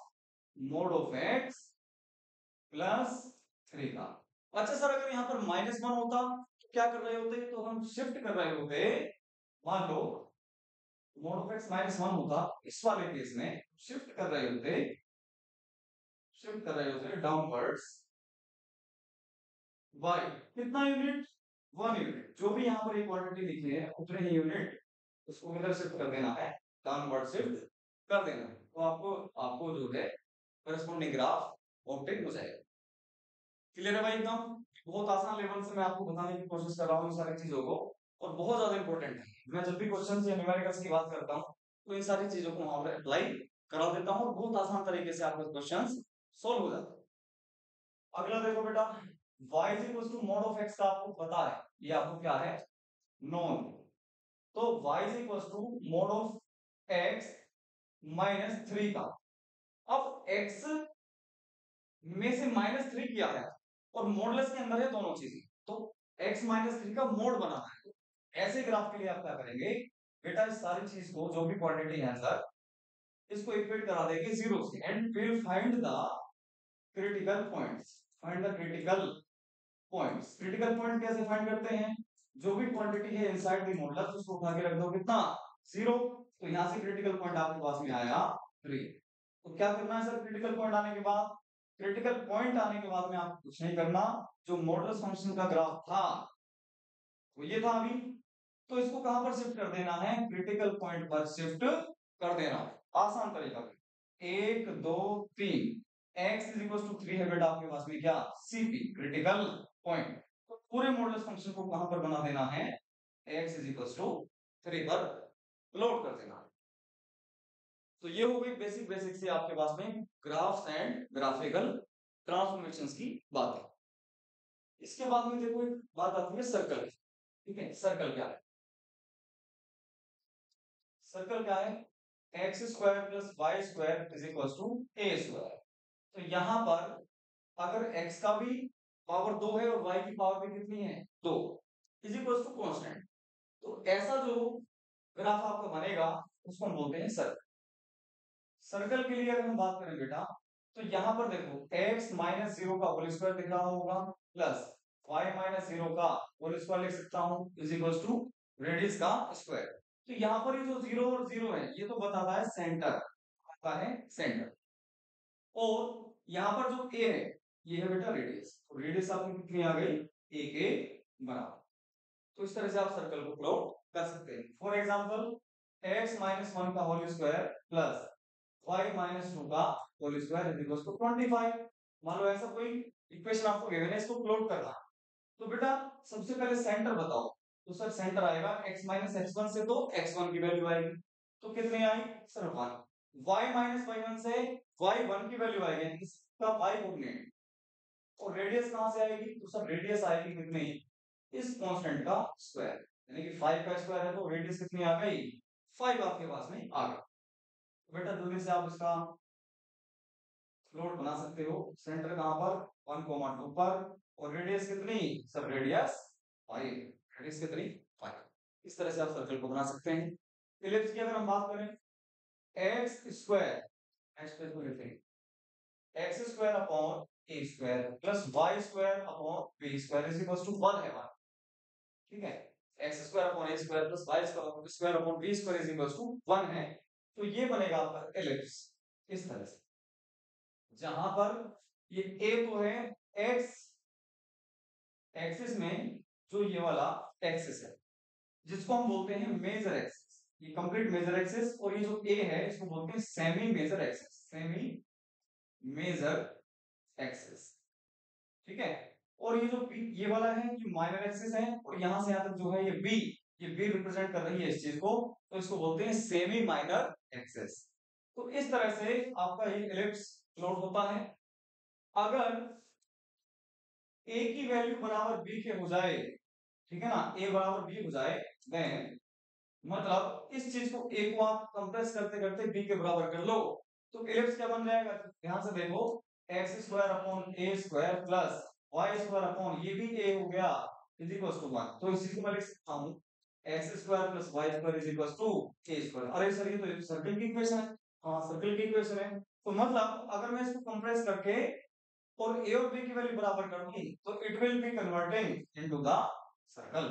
mode of x plus 3 का। अच्छा सर, अगर यहाँ पर -1 होता तो क्या कर रहे होते, तो हम शिफ्ट कर रहे होते, मान लो मोड ऑफ एक्स -1 होता, इस वाले केस में शिफ्ट कर रहे होते, शिफ्ट कर रहे होते डाउनवर्ड्स बाय कितना यूनिट, 1 यूनिट। जो भी यहाँ पर एक क्वांटिटी लिखी है उतने ही यूनिट उसको किधर शिफ्ट कर देना है, डाउनवर्ड शिफ्ट कर देना है। तो आपको आपको जो है करस्पॉन्डिंग ग्राफ ऑब्टेन हो जाएगा। क्लियर है भाई एकदम। बहुत आसान लेवल से मैं आपको बताने की कोशिश कर रहा हूँ सारी चीजों को। और बहुत ज्यादा इंपॉर्टेंट है। मैं जब भी क्वेश्चन या न्यूमेरिकल्स की बात करता हूँ तो इन सारी चीजों को वहां पर अप्लाई करा देता हूँ और बहुत आसान तरीके से आपका क्वेश्चन सोल्व हो जाता है। अगला देखो बेटा, y is equal to mod of x का आपको पता है, ये आपको क्या है, नॉन। तो y is equal to mod of x minus 3 का। अब x में से माइनस 3 किया है और मॉडुलस के अंदर है दोनों चीजें, तो x माइनस 3 का मोड बनाना है। ऐसे ग्राफ के लिए आप क्या करेंगे बेटा, इस सारी चीज को जो भी क्वांटिटी है सर, इसको इक्वेट करा देंगे जीरो से एंड फिर find the critical points. Find the critical points. Critical point कैसे फाइंड करते हैं, जो भी क्वांटिटी है इनसाइड द मॉडुलस उसको उठा के रख दो कितना, जीरो। तो यहां से क्रिटिकल पॉइंट आपके पास में आया 3। तो क्या करना है सर, क्रिटिकल पॉइंट आने के बाद, क्रिटिकल पॉइंट आने के बाद में आपको कुछ नहीं करना, जो मॉडुलस फंक्शन का ग्राफ था वो ये था अभी, तो इसको कहां पर शिफ्ट कर देना है, क्रिटिकल पॉइंट पर शिफ्ट कर देना। आसान तरीका, 1 2 3, x इज इक्वल टू 3 है बेटा आपके पास में क्या, सीपी क्रिटिकल पॉइंट। तो पूरे मॉडुलस फंक्शन को कहां पर बना देना है, x इज इक्वल टू 3 पर प्लॉट कर देना। तो ये हो गई बेसिक बेसिक से आपके पास में ग्राफ्स एंड ग्राफिकल ट्रांसफॉर्मेशंस की बात है। इसके बाद में देखो एक बात आती है सर्कल। ठीक है, सर्कल क्या है, सर्कल क्या है, x square plus Y square is equal to a square. तो यहां पर अगर x का भी पावर 2 है और y की पावर भी कितनी है 2, इज इक्वल टू कॉन्स्टेंट। तो ऐसा जो ग्राफ आपका बनेगा उसको हम बोलते हैं सर्कल। सर्कल के लिए अगर हम बात करें बेटा, तो यहां पर देखो x माइनस 0 का होल स्क्वायर दिख रहा होगा प्लस y माइनस 0 का होल स्क्वायर लिख सकता हूं इज इक्वल टू रेडियस का स्क्वायर। तो यहां पर ये जो 0 और 0 है ये तो बताता है सेंटर, आता है सेंटर। और यहां पर जो a है ये है बेटा रेडियस, तो रेडियस आपकी कितनी आ गई, a के बराबर। तो इस तरह से आप सर्कल को प्लॉट कर सकते हैं। फॉर एग्जांपल x माइनस 1 का होल स्क्वायर प्लस y माइनस 2 का whole square is equal to 25। मान लो ऐसा कोई इक्वेशन आपको गिवन है, इसको प्लॉट करना। तो बेटा सबसे पहले सेंटर बताओ, तो सर सेंटर आएगा x माइनस x1 से, तो x1 की वैल्यू आएगी, तो कितनी आई सर 1। y माइनस y1 से y1 की वैल्यू आएगी, इसका y कोऑर्डिनेट। और रेडियस कहां से आएगी, तो सर रेडियस आएगी कितनी, इस कांस्टेंट का स्क्वायर, यानी कि 5 का स्क्वायर है, तो रेडियस कितनी आ गई 5 आपके पास में आ गई। तो बेटा जल्दी से आप इसका फ्लोट बना सकते हो। सेंटर कहां पर 1,2 पर, और रेडियस कितनी, सब रेडियस 5, रेडियस कितनी 5। इस तरह से आप सर्कल को बना सकते हैं। इलिप्स की अगर हम बात करें, एक्स स्क्वायर, एक्स स्क्वायर को लिखते हैं x square upon A square plus Y square upon b square is equal to 1 है 1। ठीक है, x square upon A square plus Y square upon b square is equal to 1 है। तो ये बनेगा आपका एलिप्स इस तरह से, जहां पर ये ए तो है एक्स एक्सिस में, जो ये वाला एक्सिस है जिसको हम बोलते हैं मेजर एक्सिस, ये कंप्लीट मेजर एक्सिस। और ये जो ए है इसको बोलते हैं semi major axis, semi major axis. ठीक है, और ये जो बी ये वाला है ये माइनर एक्सिस है, और यहां से यहां तक जो है ये बी, ये बी रिप्रेजेंट कर रही है इस चीज को, तो इसको बोलते हैं सेमी माइनर एक्सिस। तो इस तरह से आपका ये एलिप्स प्लॉट होता है। अगर ए की वैल्यू बराबर बी के हो जाए, ठीक है ना, ए बराबर बी हो जाए, देन मतलब इस चीज को ए को आप कंप्रेस करते करते बी के बराबर कर लो, तो एलिप्स क्या बन जाएगा, ध्यान से देखो, एक्स स्क्वायर अपॉन ए square plus Y square upon ये भी ए हो गया इज इक्वल टू 1। तो इस चीज को मैं लिख सकता हूं x square plus Y square is equal to a square. अरे सर ये तो एक सर्कल की इक्वेशन है, हाँ सर्कल की इक्वेशन है। तो मतलब अगर मैं इसको कंप्रेस करके और a और b की वैल्यू बराबर कर दूं तो it will B converting into the circle.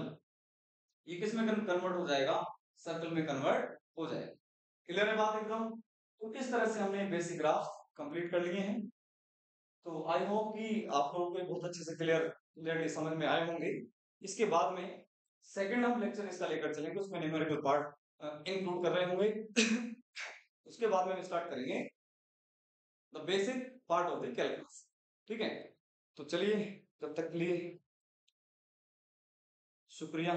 ये किस में कन्वर्ट हो जाएगा, सर्कल में कन्वर्ट हो जाएगा। क्लियर है बात एकदम। तो इस तरह से हमने बेसिक ग्राफ कंप्लीट कर लिए हैं। तो आई होप कि आप लोगों को बहुत अच्छे से क्लियरली समझ में आए होंगे। इसके बाद में सेकंड हम लेक्चर इसका लेकर चलेंगे, उसमें न्यूमेरिकल पार्ट इंक्लूड कर रहे होंगे। उसके बाद में हम स्टार्ट करेंगे the basic part of the calculus. ठीक है, तो चलिए तब तक के लिए शुक्रिया।